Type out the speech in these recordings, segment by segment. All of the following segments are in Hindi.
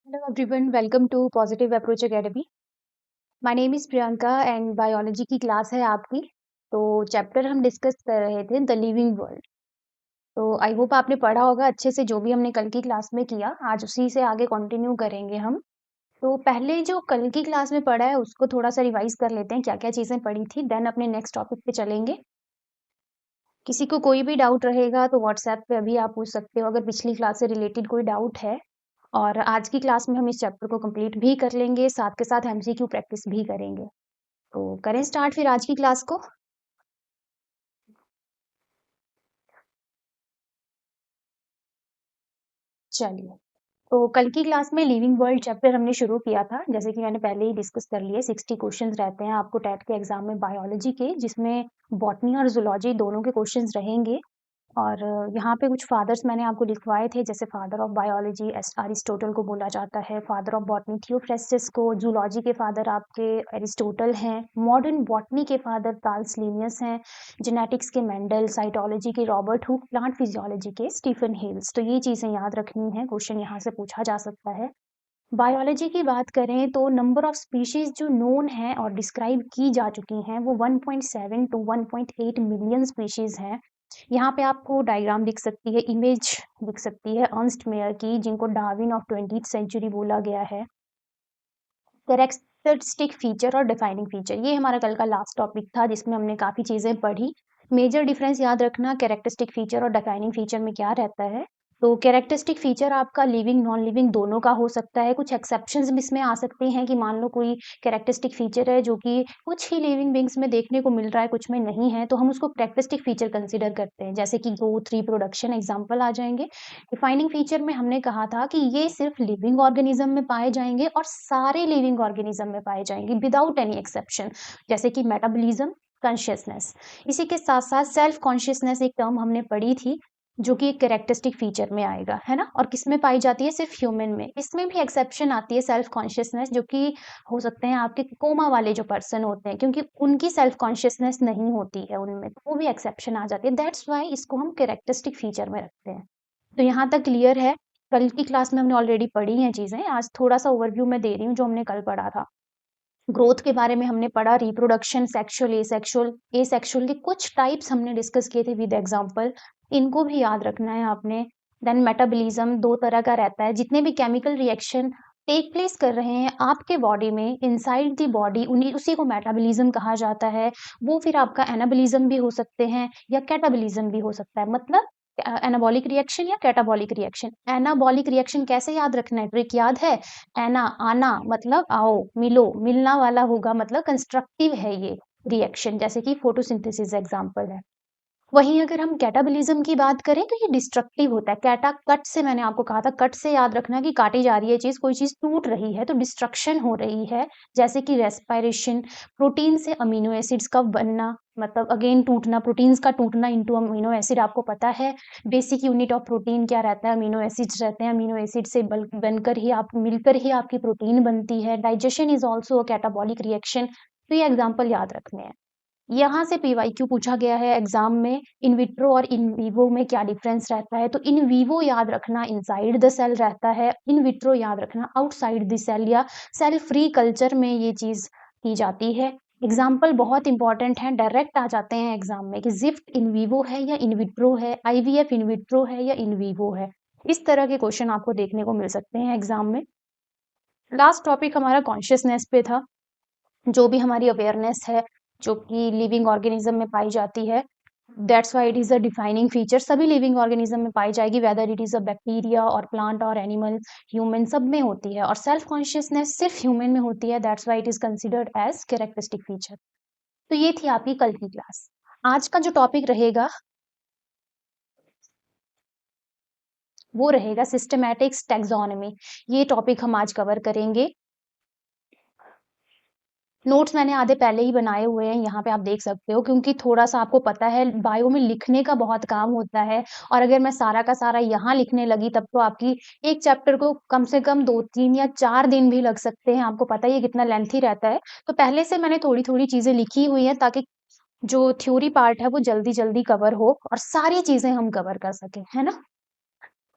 Hello everyone, welcome to Positive Approach Academy. My name is Priyanka and biology की क्लास है आपकी। तो चैप्टर हम डिस्कस कर रहे थे द लिविंग वर्ल्ड। तो आई होप आपने पढ़ा होगा अच्छे से जो भी हमने कल की क्लास में किया, आज उसी से आगे कंटिन्यू करेंगे हम। तो पहले जो कल की क्लास में पढ़ा है उसको थोड़ा सा रिवाइज कर लेते हैं, क्या-क्या चीज़ें पढ़ी थी, देन अपने नेक्स्ट टॉपिक पे चलेंगे। किसी को कोई भी डाउट रहेगा तो व्हाट्सएप पे अभी आप पूछ सकते हो, अगर पिछली क्लास से रिलेटेड कोई डाउट है। और आज की क्लास में हम इस चैप्टर को कंप्लीट भी कर लेंगे, साथ के साथ एमसीक्यू प्रैक्टिस भी करेंगे। तो करें स्टार्ट फिर आज की क्लास को। चलिए, तो कल की क्लास में लिविंग वर्ल्ड चैप्टर हमने शुरू किया था, जैसे कि मैंने पहले ही डिस्कस कर लिए। 60 क्वेश्चंस रहते हैं आपको टेट के एग्जाम में बायोलॉजी के, जिसमें बॉटनी और जूलॉजी दोनों के क्वेश्चंस रहेंगे। और यहाँ पे कुछ फादर्स मैंने आपको लिखवाए थे, जैसे फादर ऑफ बायोलॉजी अरिस्टोटल को बोला जाता है, फादर ऑफ बॉटनी थियोफ्रेस्टस को, जूलॉजी के फादर आपके अरिस्टोटल हैं, मॉडर्न बॉटनी के फादर कार्ल्स लिनियस हैं, जेनेटिक्स के मेंडल, साइटोलॉजी के रॉबर्ट हुक, प्लांट फिजियोलॉजी के स्टीफन हेल्स। तो ये चीज़ें याद रखनी है, क्वेश्चन यहाँ से पूछा जा सकता है। बायोलॉजी की बात करें तो नंबर ऑफ स्पीशीज जो नोन है और डिस्क्राइब की जा चुकी हैं वो 1.7 टू 1.8 मिलियन स्पीशीज हैं। यहाँ पे आपको डायग्राम दिख सकती है, इमेज दिख सकती है अर्नस्ट मेयर की, जिनको डार्विन ऑफ 20th सेंचुरी बोला गया है। कैरेक्टरिस्टिक फीचर और डिफाइनिंग फीचर, ये हमारा कल का लास्ट टॉपिक था जिसमें हमने काफ़ी चीज़ें पढ़ी। मेजर डिफरेंस याद रखना कैरेक्टरिस्टिक फीचर और डिफाइनिंग फीचर में क्या रहता है। तो कैरेक्टरिस्टिक फीचर आपका लिविंग नॉन लिविंग दोनों का हो सकता है। कुछ एक्सेप्शंस भी इसमें आ सकते हैं कि मान लो कोई कैरेक्टरिस्टिक फीचर है जो कि कुछ ही लिविंग बींग्स में देखने को मिल रहा है, कुछ में नहीं है, तो हम उसको कैरेक्टरिस्टिक फीचर कंसीडर करते हैं, जैसे कि ग्रोथ, रिप्रोडक्शन एग्जाम्पल आ जाएंगे। डिफाइनिंग फीचर में हमने कहा था कि ये सिर्फ लिविंग ऑर्गेनिज्म में पाए जाएंगे और सारे लिविंग ऑर्गेनिज्म में पाए जाएंगे विदाउट एनी एक्सेप्शन, जैसे कि मेटाबॉलिज्म, कॉन्शियसनेस। इसी के साथ साथ सेल्फ कॉन्शियसनेस एक टर्म हमने पढ़ी थी, जो कि एक कैरेक्टरिस्टिक फीचर में आएगा, है ना। और किस में पाई जाती है? सिर्फ ह्यूमन में। इसमें भी एक्सेप्शन आती है सेल्फ कॉन्शियसनेस, जो कि हो सकते हैं आपके कोमा वाले जो पर्सन होते हैं, क्योंकि उनकी सेल्फ कॉन्शियसनेस नहीं होती है उनमें, तो वो भी एक्सेप्शन आ जाती है। दैट्स वाई इसको हम कैरेक्टरिस्टिक फीचर में रखते हैं। तो यहाँ तक क्लियर है। कल की क्लास में हमने ऑलरेडी पढ़ी हैं चीजें, आज थोड़ा सा ओवरव्यू में दे रही हूँ जो हमने कल पढ़ा था। ग्रोथ के बारे में हमने पढ़ा, रिप्रोडक्शन, सेक्सुअल, एसेक्सुअल के कुछ टाइप्स हमने डिस्कस किए थे विद एग्जांपल, इनको भी याद रखना है आपने। देन मेटाबॉलिज्म दो तरह का रहता है, जितने भी केमिकल रिएक्शन टेक प्लेस कर रहे हैं आपके बॉडी में, इनसाइड द बॉडी, उन्हीं उसी को मेटाबॉलिज्म कहा जाता है। वो फिर आपका एनाबॉलिज्म भी हो सकते हैं या कैटाबॉलिज्म भी हो सकता है, मतलब एनाबॉलिक रिएक्शन या कैटाबॉलिक रिएक्शन। एनाबॉलिक रिएक्शन कैसे याद रखना है, ट्रिक याद है? एना, आना मतलब आओ, मिलो, मिलना वाला होगा, मतलब कंस्ट्रक्टिव है ये रिएक्शन, जैसे कि फोटोसिंथेसिस एग्जांपल है। वहीं अगर हम कैटाबॉलिज्म की बात करें तो ये डिस्ट्रक्टिव होता है। कैटा, कट से मैंने आपको कहा था, कट से याद रखना कि काटी जा रही है चीज, कोई चीज टूट रही है तो डिस्ट्रक्शन हो रही है, जैसे कि रेस्पिरेशन। प्रोटीन से अमीनो एसिड्स का बनना, मतलब अगेन टूटना, प्रोटीन्स का टूटना इनटू अमीनो एसिड, आपको पता है बेसिक यूनिट ऑफ प्रोटीन क्या रहता है? अमीनो एसिड्स रहते हैं। अमीनो एसिड से बनकर ही आप, मिलकर ही आपकी प्रोटीन बनती है। Digestion is also a catabolic reaction. तो ये एग्जाम्पल याद रखने हैं। यहाँ से पीवाईक्यू पूछा गया है एग्जाम में, इन विट्रो और इन विवो में क्या डिफरेंस रहता है? तो इन विवो याद रखना इनसाइड द सेल रहता है, इन विट्रो याद रखना आउटसाइड द सेल या सेल फ्री कल्चर में ये चीज की जाती है। एग्जाम्पल बहुत इंपॉर्टेंट है, डायरेक्ट आ जाते हैं एग्जाम में कि जिफ्ट इन विवो है या इन विट्रो है, आईवीएफ इन विट्रो है या इन विवो है। इस तरह के क्वेश्चन आपको देखने को मिल सकते हैं एग्जाम में। लास्ट टॉपिक हमारा कॉन्शियसनेस पे था, जो भी हमारी अवेयरनेस है जो कि लिविंग ऑर्गेनिज्म में पाई जाती है। That's why it is a defining feature, सभी लिविंग ऑर्गेनिज्म में पाई जाएगी, whether it is a bacteria और प्लांट और एनिमल, ह्यूमन, सब में होती है। और सेल्फ कॉन्शियसनेस सिर्फ ह्यूमन में होती है, that's why it is considered as characteristic feature. तो ये थी आपकी कल की क्लास। आज का जो टॉपिक रहेगा वो रहेगा सिस्टमैटिक्स टैक्सोनॉमी। ये टॉपिक हम आज कवर करेंगे। नोट्स मैंने आधे पहले ही बनाए हुए हैं, यहाँ पे आप देख सकते हो, क्योंकि थोड़ा-सा आपको पता है बायो में लिखने का बहुत काम होता है, और अगर मैं सारा का सारा यहाँ लिखने लगी तब तो आपकी एक चैप्टर को कम से कम 2, 3 या 4 दिन भी लग सकते हैं। आपको पता ही है कितना लेंथी रहता है। तो पहले से मैंने थोड़ी-थोड़ी चीज़ें लिखी हुई हैं ताकि जो थ्योरी पार्ट है वो जल्दी-जल्दी कवर हो और सारी चीज़ें हम कवर कर सकें, है ना?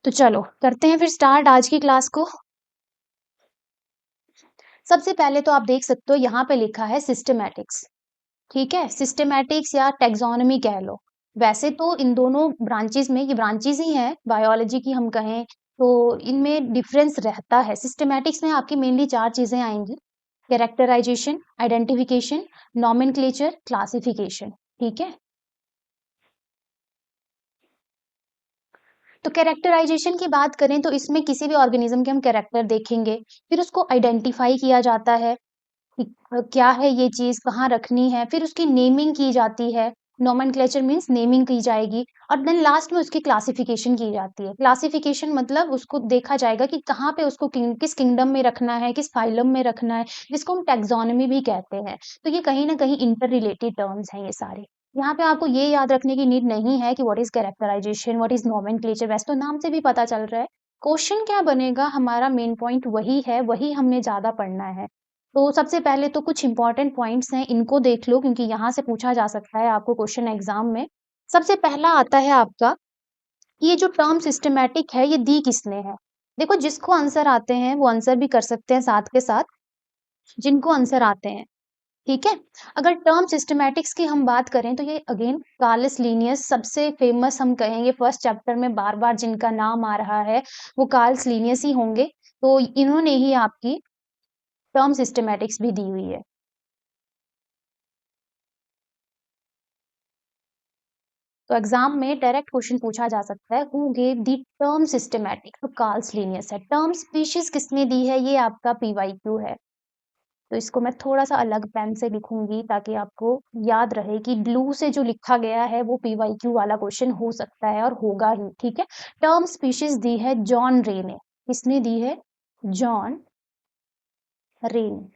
तो चलो करते हैं फिर स्टार्ट आज की क्लास को। सबसे पहले तो आप देख सकते हो यहाँ पे लिखा है सिस्टमैटिक्स, ठीक है? सिस्टमैटिक्स या टैक्सोनॉमी कह लो। वैसे तो इन दोनों ब्रांचेज़ में ये ब्रांचेज़ ही हैं, बायोलॉजी की हम कहें तो इनमें डिफरेंस रहता है। सिस्टमैटिक्स में आपकी मेनली 4 चीज़ें आएँगी, कैरेक्टराइज़ेशन, आइडेंटिफिकेशन, नोमेनक्लेचर, क्लासिफिकेशन, ठीक है? तो कैरेक्टराइज़ेशन की बात करें तो इसमें किसी भी ऑर्गेनिज़्म के हम कैरेक्टर देखेंगे, फिर उसको आइडेंटिफ़ाई किया जाता है कि क्या है ये चीज़, कहाँ रखनी है, फिर उसकी नेमिंग की जाती है। नोमेनक्लेचर मीन्स नेमिंग की जाएगी और देन लास्ट में उसकी क्लासिफिकेशन की जाती है। क्लासिफिकेशन मतलब उसको देखा जाएगा कि कहाँ पे उसको किस किंगडम में रखना है, किस फाइलम में रखना है, जिसको हम टैक्सोनॉमी भी कहते हैं। तो ये कहीं न कहीं इंटर रिलेटेड टर्म्स हैं ये सारे। यहाँ पे आपको ये याद रखने की नीड नहीं है कि what is characterisation, what is nomenclature, वैसे तो नाम से भी पता चल रहा है। क्वेश्चन क्या बनेगा हमारा मेन पॉइंट वही है, वही हमने ज़्यादा पढ़ना है। तो सबसे पहले तो कुछ इम्पोर्टेंट पॉइंट्स हैं, इनको देख लो क्योंकि यहाँ से पूछा जा सकता है आपको क्वेश्चन एग्ज़ाम में। सबसे पहला आता है आपका, ये जो टर्म सिस्टमैटिक है, ये दी किसने है? देखो जिसको आंसर आते हैं, वो आंसर भी कर सकते हैं साथ के साथ, जिनको आंसर आते हैं, ठीक है? अगर टर्म सिस्टमैटिक्स की हम बात करें तो ये अगेन कार्लस लीनियस सबसे फेमस हम कहेंगे फर्स्ट चैप्टर में बार-बार जिनका नाम आ रहा है, वो कार्ल्स लीनियस ही होंगे। तो इन्होंने ही आपकी टर्म सिस्टमैटिक्स भी दी हुई है। तो एग्जाम में डायरेक्ट क्वेश्चन पूछा जा सकता है, who gave the term systematic? तो कार्ल्स लीनियस है। टर्म स्पीशीज किसने दी है? ये आपका पीवाईक्यू है। तो इसको मैं थोड़ा-सा अलग पेन से लिखूंगी ताकि आपको याद रहे कि ब्लू से जो लिखा गया है वो पीवाईक्यू वाला क्वेश्चन हो सकता है और होगा ही, ठीक है? टर्म स्पीशीज दी है जॉन रे ने। किसने दी है? जॉन रे ने।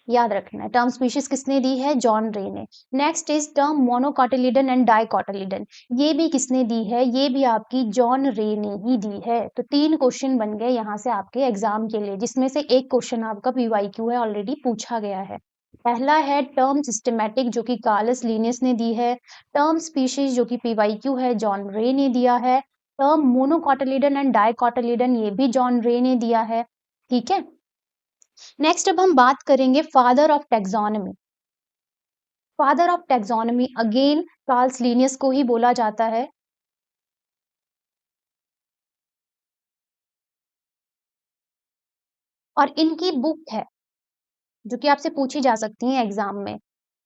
याद रखना है, टर्म स्पीशीज किसने दी है? जॉन रे ने। Next is term monocotyledon and dicotyledon. ये भी किसने दी है? ये भी आपकी जॉन रे ने ही दी है। तो 3 क्वेश्चन बन गए यहाँ से आपके एग्जाम के लिए, जिसमें से एक क्वेश्चन आपका पीवाईक्यू है, ऑलरेडी पूछा गया है। पहला है टर्म सिस्टमैटिक जो कि कार्लस लीनियस ने दी है। टर्म स्पीशीज जो कि पीवाईक्यू है, जॉन रे ने दिया है। टर्म मोनोकॉटिलिडन एंड डाइकॉटिलिडन ये भी जॉन रे ने दिया है, ठीक है? नेक्स्ट अब हम बात करेंगे father of taxonomy. Father of taxonomy again Carl's Linnaeus को ही बोला जाता है। और इनकी बुक है जो कि आपसे पूछी जा सकती है एग्जाम में,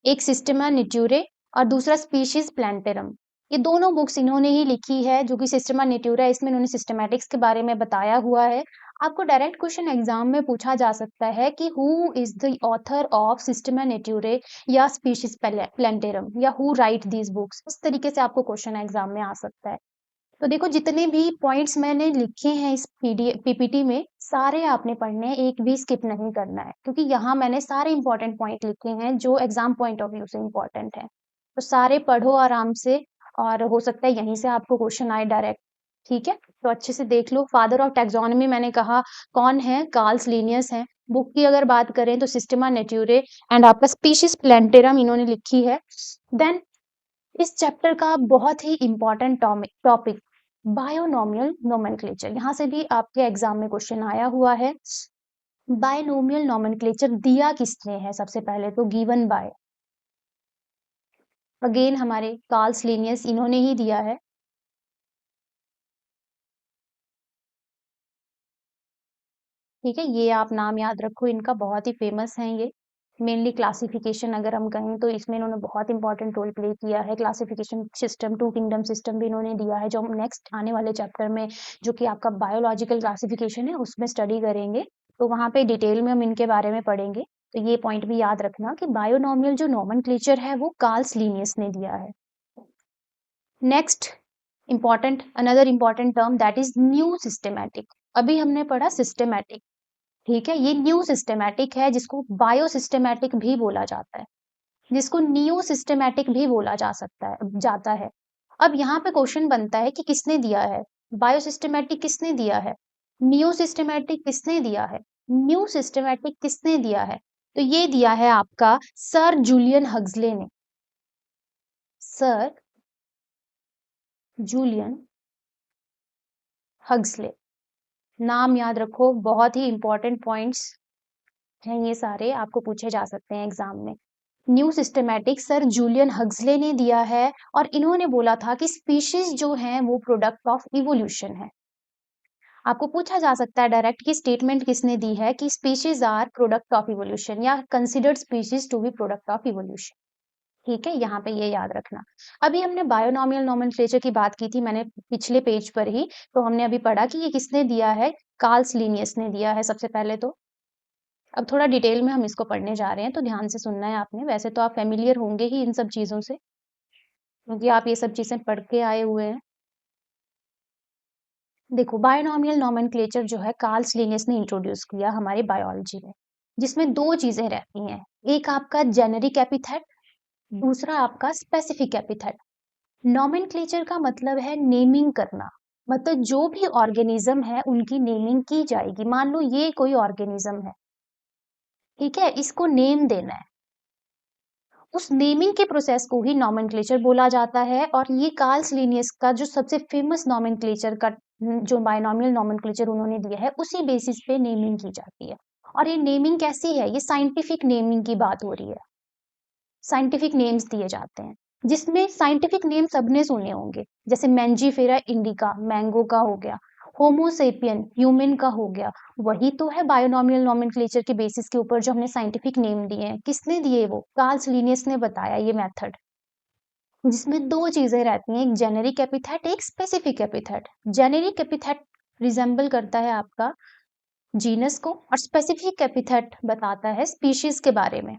एक सिस्टेमा निट्यूरे और दूसरा स्पीशीज प्लांटेरम। ये दोनों बुक्स इन्होंने ही लिखी है, जो कि सिस्टेमा निट्यूरा है, इसमें इन्होंने सिस्टमैटिक्स के बारे में बताया हुआ है। आपको डायरेक्ट क्वेश्चन एग्जाम में पूछा जा सकता है कि who is the author of Systema Naturae या स्पीशीज प्लांटेरम या हु राइट दीज बुक्स, इस तरीके से आपको क्वेश्चन एग्जाम में आ सकता है। तो देखो जितने भी पॉइंट्स मैंने लिखे हैं इस पीपीटी में, सारे आपने पढ़ने हैं, एक भी स्किप नहीं करना है, क्योंकि यहाँ मैंने सारे इंपॉर्टेंट पॉइंट लिखे हैं जो एग्जाम पॉइंट ऑफ व्यू से इंपॉर्टेंट है। तो सारे पढ़ो आराम से, और हो सकता है यहीं से आपको क्वेश्चन आए डायरेक्ट, ठीक है? तो अच्छे से देख लो। फादर ऑफ टैक्सोनॉमी मैंने कहा कौन है? कार्ल्स लीनियस हैं। बुक की अगर बात करें तो सिस्टेमा नेट्यूरे एंड आपका स्पीशीज प्लांटेरम इन्होंने लिखी है। देन इस चैप्टर का बहुत ही इम्पोर्टेंट टॉपिक बायोनोमियल नोमेनक्लेचर, यहाँ से भी आपके एग्जाम में क्वेश्चन आया हुआ है। बायोनोमियल नोमेनक्लेचर दिया किसने है? सबसे पहले तो गिवन बाय, अगेन हमारे कार्ल्स लीनियस, इन्होंने ही दिया है। ठीक है, ये आप नाम याद रखो इनका, बहुत ही फेमस हैं ये। मेनली क्लासिफिकेशन अगर हम कहें तो इसमें इन्होंने बहुत इंपॉर्टेंट रोल प्ले किया है। Classification system, two kingdom system भी इन्होंने दिया है, जो हम नेक्स्ट आने वाले चैप्टर में, जो कि आपका बायोलॉजिकल क्लासिफिकेशन है, उसमें स्टडी करेंगे। तो वहाँ पे डिटेल में हम इनके बारे में पढ़ेंगे। तो ये पॉइंट भी याद रखना कि बायोनॉमियल जो नोमेनक्लेचर है वो कार्ल्स लीनियस ने दिया है। Next important, another important term that is new systematic. अभी हमने पढ़ा सिस्टमैटिक, ठीक है? ये न्यू सिस्टमैटिक है, जिसको बायोसिस्टमैटिक भी बोला जाता है, जिसको नियो सिस्टमैटिक भी बोला जा सकता है जाता है। अब यहाँ पे क्वेश्चन बनता है कि किसने दिया है? बायोसिस्टमैटिक किसने दिया है? नियो सिस्टमैटिक किसने दिया है? न्यू सिस्टमैटिक किसने दिया है? तो ये दिया है आपका सर जूलियन हक्सले ने। सर जूलियन हक्सले, नाम याद रखो, बहुत ही इंपॉर्टेंट पॉइंट्स हैं ये सारे, आपको पूछे जा सकते हैं एग्जाम में। New systematic sir Julian Huxley ने दिया है और इन्होंने बोला था कि स्पीशीज जो हैं वो प्रोडक्ट ऑफ इवोल्यूशन है। आपको पूछा जा सकता है डायरेक्ट कि स्टेटमेंट किसने दी है कि species are product of evolution या considered species to be product of evolution. ठीक है, यहाँ पे ये याद रखना। अभी हमने बायोनॉमियल नोमेनक्लेचर की बात की थी, मैंने पिछले पेज पर ही, तो हमने अभी पढ़ा कि ये किसने दिया है, कार्ल्स लीनियस ने दिया है सबसे पहले तो। अब थोड़ा डिटेल में हम इसको पढ़ने जा रहे हैं, तो ध्यान से सुनना है आपने। वैसे तो आप फेमिलियर होंगे ही इन सब चीजों से, क्योंकि आप ये सब चीजें पढ़ के आए हुए हैं। देखो, बायोनॉमियल नोमेनक्लेचर जो है कार्ल्स लिनियस ने इंट्रोड्यूस किया हमारी बायोलॉजी में, जिसमें दो चीजें रहती हैं, एक आपका जेनेरिक एपिथेट, दूसरा आपका स्पेसिफिक एपिथेट। नोमेनक्लेचर का मतलब है नेमिंग करना, मतलब जो भी ऑर्गेनिज्म है उनकी नेमिंग की जाएगी। मान लो ये कोई ऑर्गेनिज्म है, ठीक है, इसको नेम देना है, उस नेमिंग के प्रोसेस को ही नोमेनक्लेचर बोला जाता है। और ये कार्ल्स लिनियस का जो सबसे फेमस नोमेनक्लेचर का जो बायनॉमियल नोमेनक्लेचर उन्होंने दिया है, उसी बेसिस पे नेमिंग की जाती है। और ये नेमिंग कैसी है, ये साइंटिफिक नेमिंग की बात हो रही है, साइंटिफिक नेम्स दिए जाते हैं, जिसमें साइंटिफिक नेम सबने सुने होंगे, जैसे मैंजीफेरा इंडिका मैंगो का हो गया, होमोसेपियन ह्यूमन का हो गया। वही तो है बायोनॉमियल नोमेनक्लेचर के बेसिस के ऊपर जो हमने साइंटिफिक नेम दिए हैं। किसने दिए, वो कार्ल्स लिनियस ने बताया ये मेथड, जिसमें दो चीजें रहती हैं, एक जेनेरिक एपिथेट, एक specific epithet. Generic epithet resemble करता है आपका जीनस को, और स्पेसिफिक एपिथेट बताता है स्पीशीज के बारे में।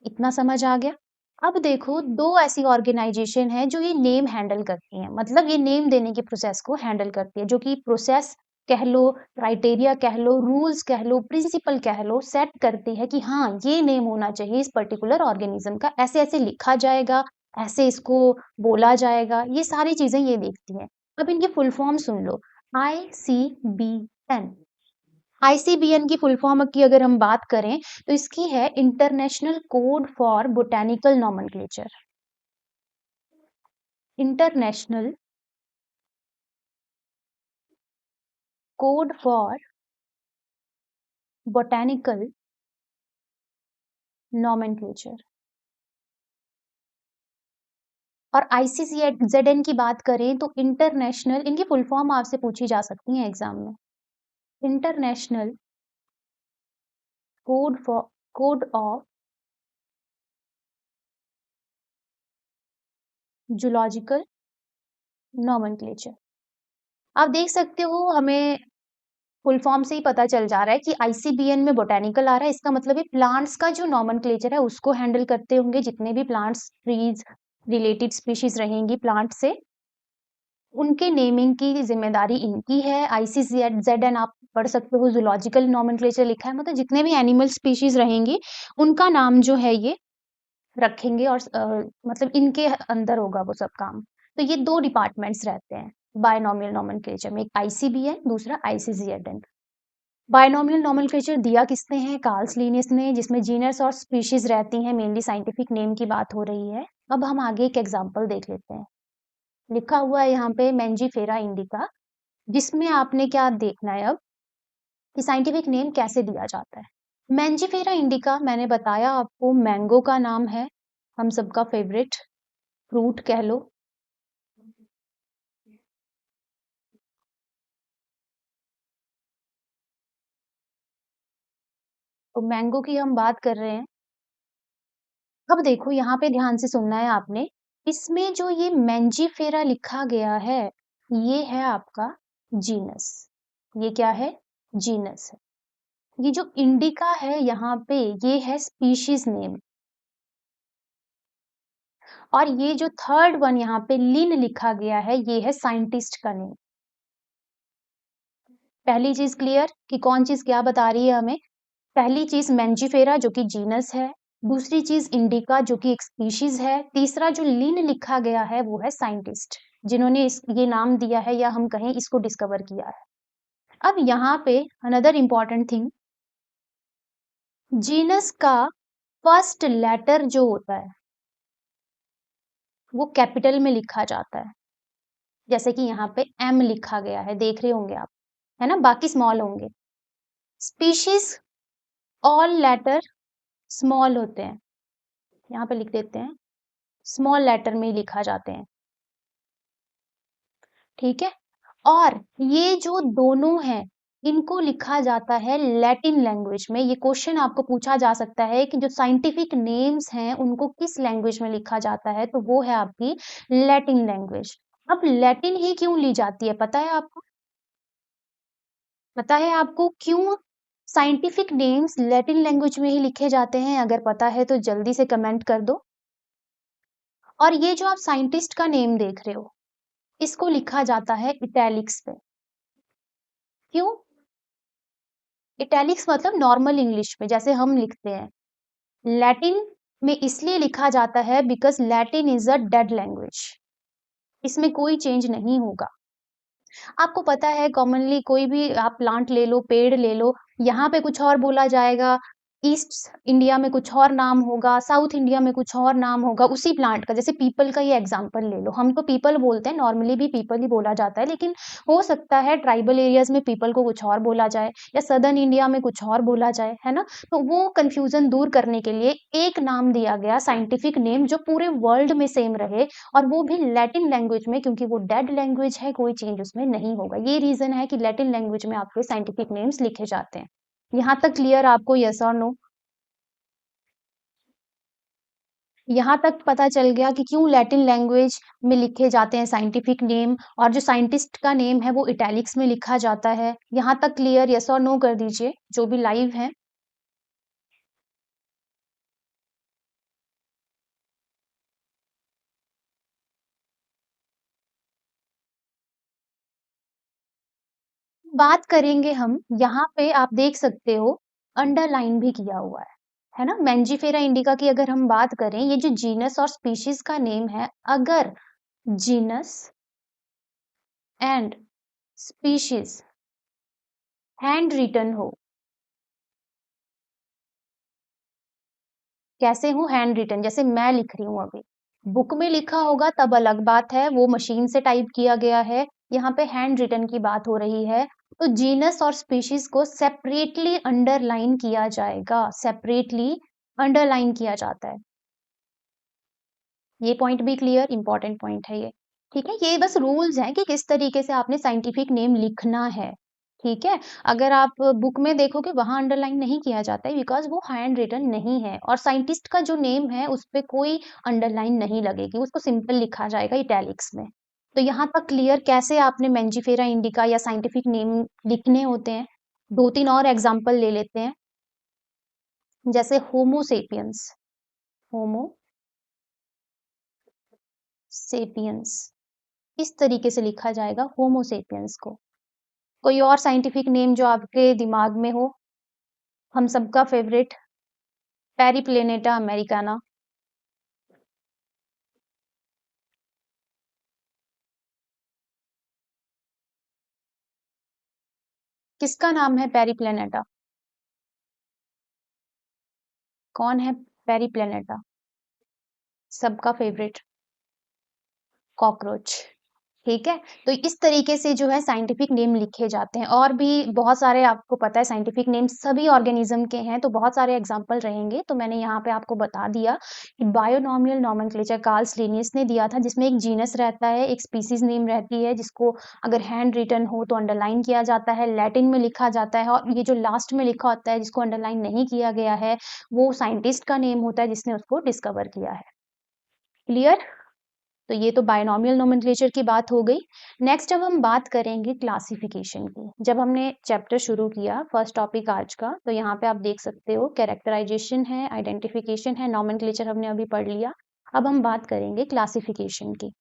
इतना समझ आ गया। अब देखो, दो ऐसी ऑर्गेनाइजेशन है जो ये नेम हैंडल करती हैं, मतलब ये नेम देने के प्रोसेस को हैंडल करती है, जो कि प्रोसेस कह लो, क्राइटेरिया कह लो, रूल्स कह लो, प्रिंसिपल कह लो, सेट करती है कि हाँ ये नेम होना चाहिए इस पर्टिकुलर ऑर्गेनिज्म का, ऐसे ऐसे लिखा जाएगा, ऐसे इसको बोला जाएगा, ये सारी चीजें ये देखती हैं। अब इनकी फुल फॉर्म सुन लो, ICBN। आईसीबीएन की फुल फॉर्म की अगर हम बात करें तो इसकी है international code for botanical nomenclature. International code for botanical nomenclature. और आईसीसीजेडएन की बात करें तो इंटरनेशनल, इनकी फुल फॉर्म आपसे पूछी जा सकती है एग्जाम में, international code of zoological nomenclature. आप देख सकते हो, हमें फुल फॉर्म से ही पता चल जा रहा है कि आईसीबीएन में बोटेनिकल आ रहा है, इसका मतलब है प्लांट्स का जो नोमेनक्लेचर है उसको हैंडल करते होंगे, जितने भी प्लांट्स ट्रीज रिलेटेड स्पीशीज रहेंगी प्लांट से, उनके नेमिंग की जिम्मेदारी इनकी है। आईसीजेडएन आप पढ़ सकते हो, जूलॉजिकल नोमेनक्लेचर लिखा है, मतलब जितने भी एनिमल स्पीशीज रहेंगी उनका नाम जो है ये रखेंगे, और मतलब इनके अंदर होगा वो सब काम। तो ये दो डिपार्टमेंट्स रहते हैं बायनॉमियल नोमेनक्लेचर में, एक आईसीबीएन, दूसरा आईसीजेडएन। बायनॉमियल नोमेनक्लेचर दिया किसने है, कार्ल्स लिनियस ने, जिसमें जीनस और स्पीशीज रहती हैं, मेनली साइंटिफिक नेम की बात हो रही है। अब हम आगे एक एग्जांपल देख लेते हैं। लिखा हुआ है यहाँ पे मैंजीफेरा इंडिका, जिसमें आपने क्या देखना है अब कि साइंटिफिक नेम कैसे दिया जाता है। मैंजीफेरा इंडिका मैंने बताया आपको, मैंगो का नाम है, हम सबका फेवरेट फ्रूट कह लो। तो मैंगो की हम बात कर रहे हैं। अब देखो यहाँ पे ध्यान से सुनना है आपने, इसमें जो ये मैंजीफेरा लिखा गया है, ये है आपका जीनस। ये क्या है, जीनस है। ये जो इंडिका है यहाँ पे, ये है स्पीशीज नेम। और ये जो थर्ड वन यहाँ पे लिन लिखा गया है, ये है साइंटिस्ट का नेम। पहली चीज क्लियर कि कौन चीज क्या बता रही है हमें। पहली चीज मैंजीफेरा जो कि जीनस है, दूसरी चीज इंडिका जो कि एक स्पीशीज है, तीसरा जो लिन लिखा गया है वो है साइंटिस्ट, जिन्होंने ये नाम दिया है, या हम कहें इसको डिस्कवर किया है। अब यहाँ पे अनदर इंपॉर्टेंट थिंग, जीनस का फर्स्ट लेटर जो होता है वो कैपिटल में लिखा जाता है, जैसे कि यहाँ पे एम लिखा गया है, देख रहे होंगे आप, है ना, बाकी स्मॉल होंगे। स्पीशीज ऑल लेटर स्मॉल होते हैं, यहाँ पे लिख देते हैं स्मॉल लेटर में ही लिखा जाते हैं, ठीक है। और ये जो दोनों हैं इनको लिखा जाता है लैटिन लैंग्वेज में। ये क्वेश्चन आपको पूछा जा सकता है कि जो साइंटिफिक नेम्स हैं उनको किस लैंग्वेज में लिखा जाता है, तो वो है आपकी लैटिन लैंग्वेज। अब लैटिन ही क्यों ली जाती है, पता है आपको? पता है आपको क्यों साइंटिफिक नेम्स लैटिन लैंग्वेज में ही लिखे जाते हैं? अगर पता है तो जल्दी से कमेंट कर दो। और ये जो आप साइंटिस्ट का नेम देख रहे हो इसको लिखा जाता है इटैलिक्स पे। क्यों? इटैलिक्स मतलब नॉर्मल इंग्लिश में जैसे हम लिखते हैं। लैटिन में इसलिए लिखा जाता है because Latin is a dead language, इसमें कोई चेंज नहीं होगा। आपको पता है कॉमनली कोई भी आप प्लांट ले लो, पेड़ ले लो, यहाँ पे कुछ और बोला जाएगा, ईस्ट इंडिया में कुछ और नाम होगा, साउथ इंडिया में कुछ और नाम होगा उसी प्लांट का। जैसे पीपल का ये एग्जांपल ले लो, हम तो पीपल बोलते हैं, नॉर्मली भी पीपल ही बोला जाता है, लेकिन हो सकता है ट्राइबल एरियाज में पीपल को कुछ और बोला जाए या सदर्न इंडिया में कुछ और बोला जाए, है ना। तो वो कंफ्यूजन दूर करने के लिए एक नाम दिया गया, साइंटिफिक नेम, जो पूरे वर्ल्ड में सेम रहे, और वो भी लैटिन लैंग्वेज में, क्योंकि वो डेड लैंग्वेज है, कोई चेंज उसमें नहीं होगा। ये रीजन है कि लैटिन लैंग्वेज में आपके साइंटिफिक नेम्स लिखे जाते हैं। यहाँ तक क्लियर आपको, यस और नो? यहाँ तक पता चल गया कि क्यों लैटिन लैंग्वेज में लिखे जाते हैं साइंटिफिक नेम, और जो साइंटिस्ट का नेम है वो इटैलिक्स में लिखा जाता है। यहाँ तक क्लियर, यस और नो कर दीजिए जो भी लाइव है। बात करेंगे हम, यहाँ पे आप देख सकते हो अंडरलाइन भी किया हुआ है ना। मैंजीफेरा इंडिका की अगर हम बात करें, ये जो जीनस और स्पीशीज का नेम है, अगर genus and species hand written हो, कैसे हो? हैंड रिटन, जैसे मैं लिख रही हूँ अभी, बुक में लिखा होगा तब अलग बात है, वो मशीन से टाइप किया गया है। यहाँ पे हैंड रिटन की बात हो रही है, तो जीनस और स्पीशीज को सेपरेटली अंडरलाइन किया जाएगा, सेपरेटली अंडरलाइन किया जाता है। ये पॉइंट भी क्लियर, इंपॉर्टेंट पॉइंट है ये, ठीक है। ये बस रूल्स हैं कि किस तरीके से आपने साइंटिफिक नेम लिखना है, ठीक है। अगर आप बुक में देखोगे वहां अंडरलाइन नहीं किया जाता है, बिकॉज वो हैंड रिटन नहीं है, और साइंटिस्ट का जो नेम है उस पे कोई अंडरलाइन नहीं लगेगी, उसको सिंपल लिखा जाएगा इटैलिक्स में। तो यहाँ तक क्लियर कैसे आपने मेंजीफेरा इंडिका या साइंटिफिक नेम लिखने होते हैं। दो तीन और एग्जाम्पल ले लेते हैं, जैसे होमोसेपियंस, होमो सेपियंस, इस तरीके से लिखा जाएगा होमोसेपियंस को। कोई और साइंटिफिक नेम जो आपके दिमाग में हो? हम सबका फेवरेट पेरिप्लेनेटा अमेरिकाना। किसका नाम है पेरिप्लेनेटा? कौन है पेरिप्लेनेटा? सबका फेवरेट कॉकरोच, ठीक है। तो इस तरीके से जो है साइंटिफिक नेम लिखे जाते हैं, और भी बहुत सारे आपको पता है साइंटिफिक नेम सभी ऑर्गेनिज्म के हैं, तो बहुत सारे एग्जांपल रहेंगे, तो मैंने यहाँ पे आपको बता दिया कि बायोनॉमियल नोमेनक्लेचर कार्ल लिनियस ने दिया था, जिसमें एक जीनस रहता है, एक स्पीसीज नेम रहती है, जिसको अगर हैंड रिटन हो तो अंडरलाइन किया जाता है, लैटिन में लिखा जाता है, और ये जो लास्ट में लिखा होता है जिसको अंडरलाइन नहीं किया गया है वो साइंटिस्ट का नेम होता है जिसने उसको डिस्कवर किया है। क्लियर? तो ये तो बायनॉमियल नोमेनक्लेचर की बात हो गई। नेक्स्ट अब हम बात करेंगे क्लासिफिकेशन की। जब हमने चैप्टर शुरू किया फर्स्ट टॉपिक आज का, तो यहाँ पे आप देख सकते हो कैरेक्टराइजेशन है, आइडेंटिफिकेशन है, नोमेनक्लेचर हमने अभी पढ़ लिया। अब हम बात करेंगे क्लासिफिकेशन की।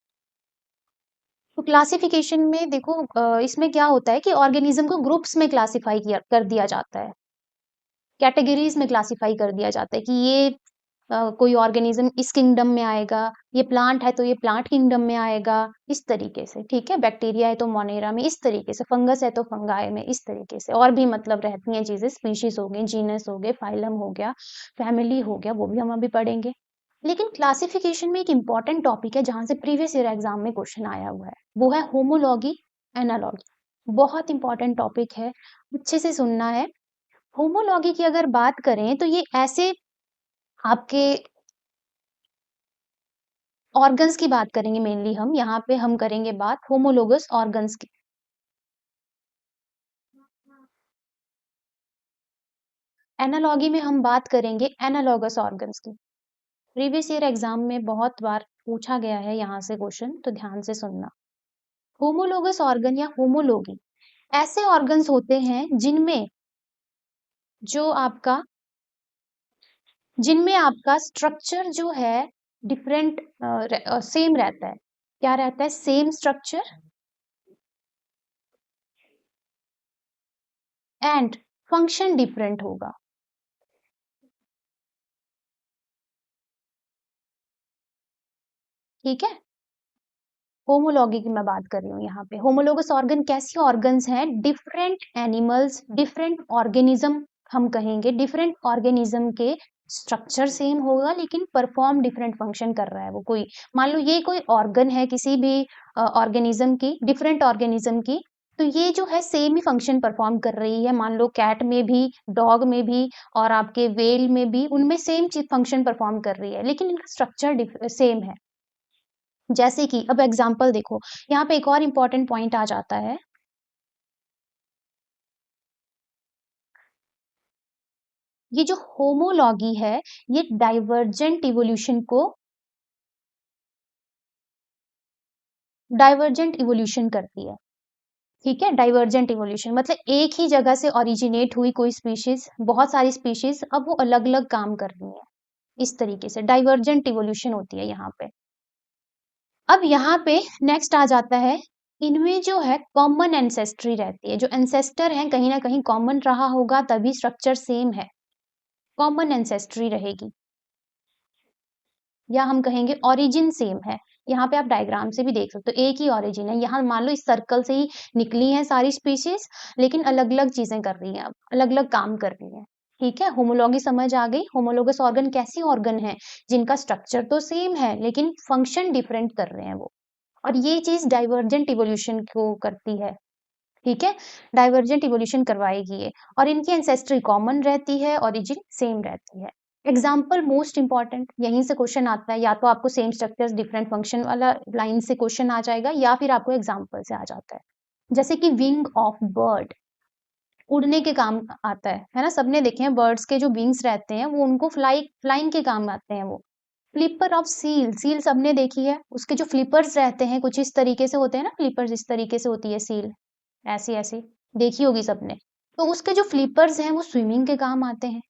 तो क्लासिफिकेशन में देखो, इसमें क्या होता है कि ऑर्गेनिज्म को ग्रुप्स में क्लासिफाई किया कर दिया जाता है, कैटेगरीज में क्लासिफाई कर दिया जाता है कि ये कोई ऑर्गेनिज्म इस किंगडम में आएगा, ये प्लांट है तो ये प्लांट किंगडम में आएगा, इस तरीके से, ठीक है। बैक्टीरिया है तो मोनेरा में, इस तरीके से, फंगस है तो फंगाई में, इस तरीके से। और भी मतलब रहती हैं चीजें, स्पीशीज हो गई, जीनस हो गए, फाइलम हो गया, फैमिली हो गया, वो भी हम अभी पढ़ेंगे। लेकिन क्लासिफिकेशन में एक इंपॉर्टेंट टॉपिक है जहां से प्रीवियस ईयर एग्जाम में क्वेश्चन आया हुआ है, वो है होमोलॉगी, एनालॉगी। बहुत इंपॉर्टेंट टॉपिक है, अच्छे से सुनना है। होमोलॉगी की अगर बात करें तो ये ऐसे आपके ऑर्गन्स की बात करेंगे मेनली हम, यहाँ पे हम करेंगे बात होमोलोगस ऑर्गन्स की। एनालॉगी में हम बात करेंगे एनालॉगस ऑर्गन्स की। प्रीवियस ईयर एग्जाम में बहुत बार पूछा गया है यहाँ से क्वेश्चन, तो ध्यान से सुनना। होमोलोगस ऑर्गन या होमोलॉगी ऐसे ऑर्गन्स होते हैं जो आपका जिनमें आपका स्ट्रक्चर जो है डिफरेंट सेम रहता है। क्या रहता है? Same structure and function different होगा। ठीक है, होमोलॉगी की मैं बात कर रही हूँ यहाँ पे। होमोलोगस ऑर्गन कैसी ऑर्गन्स हैं? डिफरेंट एनिमल्स, डिफरेंट ऑर्गेनिज्म, हम कहेंगे डिफरेंट ऑर्गेनिज्म के स्ट्रक्चर सेम होगा लेकिन परफॉर्म डिफरेंट फंक्शन कर रहा है वो। कोई मान लो ये कोई ऑर्गन है किसी भी ऑर्गेनिज्म की, डिफरेंट ऑर्गेनिज्म की, तो ये जो है सेम ही फंक्शन परफॉर्म कर रही है। मान लो कैट में भी, डॉग में भी और आपके वेल में भी, उनमें सेम चीज फंक्शन परफॉर्म कर रही है लेकिन इनका स्ट्रक्चर सेम है। जैसे कि अब एग्जाम्पल देखो, यहाँ पे एक और इम्पोर्टेंट पॉइंट आ जाता है। ये जो होमोलॉगी है ये डाइवर्जेंट इवोल्यूशन करती है। ठीक है, डाइवर्जेंट इवोल्यूशन मतलब एक ही जगह से ओरिजिनेट हुई कोई स्पीशीज, बहुत सारी स्पीशीज, अब वो अलग अलग काम कर रही है। इस तरीके से डाइवर्जेंट इवोल्यूशन होती है यहाँ पे। अब यहाँ पे नेक्स्ट आ जाता है, इनमें जो है कॉमन एंसेस्ट्री रहती है। जो एंसेस्टर है कहीं ना कहीं कॉमन रहा होगा तभी स्ट्रक्चर सेम है, कॉमन एंसेस्ट्री रहेगी, या हम कहेंगे ओरिजिन सेम है। यहाँ पे आप डायग्राम से भी देख सकते हो एक ही ओरिजिन है। यहाँ मान लो इस सर्कल से ही निकली हैं सारी स्पीशीज लेकिन अलग अलग चीजें कर रही हैं, अब अलग अलग काम कर रही हैं। ठीक है, होमोलॉगी समझ आ गई। होमोलोगस ऑर्गन कैसी ऑर्गन है? जिनका स्ट्रक्चर तो सेम है लेकिन फंक्शन डिफरेंट कर रहे हैं वो, और ये चीज डाइवर्जेंट इवोल्यूशन को करती है। ठीक है, डाइवर्जेंट इवोल्यूशन करवाएगी ये, और इनकी एंसेस्ट्री कॉमन रहती है, ओरिजिन सेम रहती है। एग्जाम्पल मोस्ट इंपॉर्टेंट, यहीं से क्वेश्चन आता है, या तो आपको सेम स्ट्रक्चर्स डिफरेंट फंक्शन वाला लाइन से क्वेश्चन आ जाएगा या फिर आपको एग्जाम्पल से आ जाता है। जैसे कि विंग ऑफ बर्ड, उड़ने के काम आता है ना? सबने देखे हैं बर्ड्स के जो विंग्स रहते हैं वो उनको फ्लाइंग के काम आते हैं वो। फ्लिपर ऑफ सील, सील सबने देखी है, उसके जो फ्लिपर्स रहते हैं कुछ इस तरीके से होते हैं ना, फ्लिपर्स इस तरीके से होती है सील, ऐसी ऐसी देखी होगी सबने। तो उसके जो फ्लिपर्स हैं वो स्विमिंग के काम आते हैं।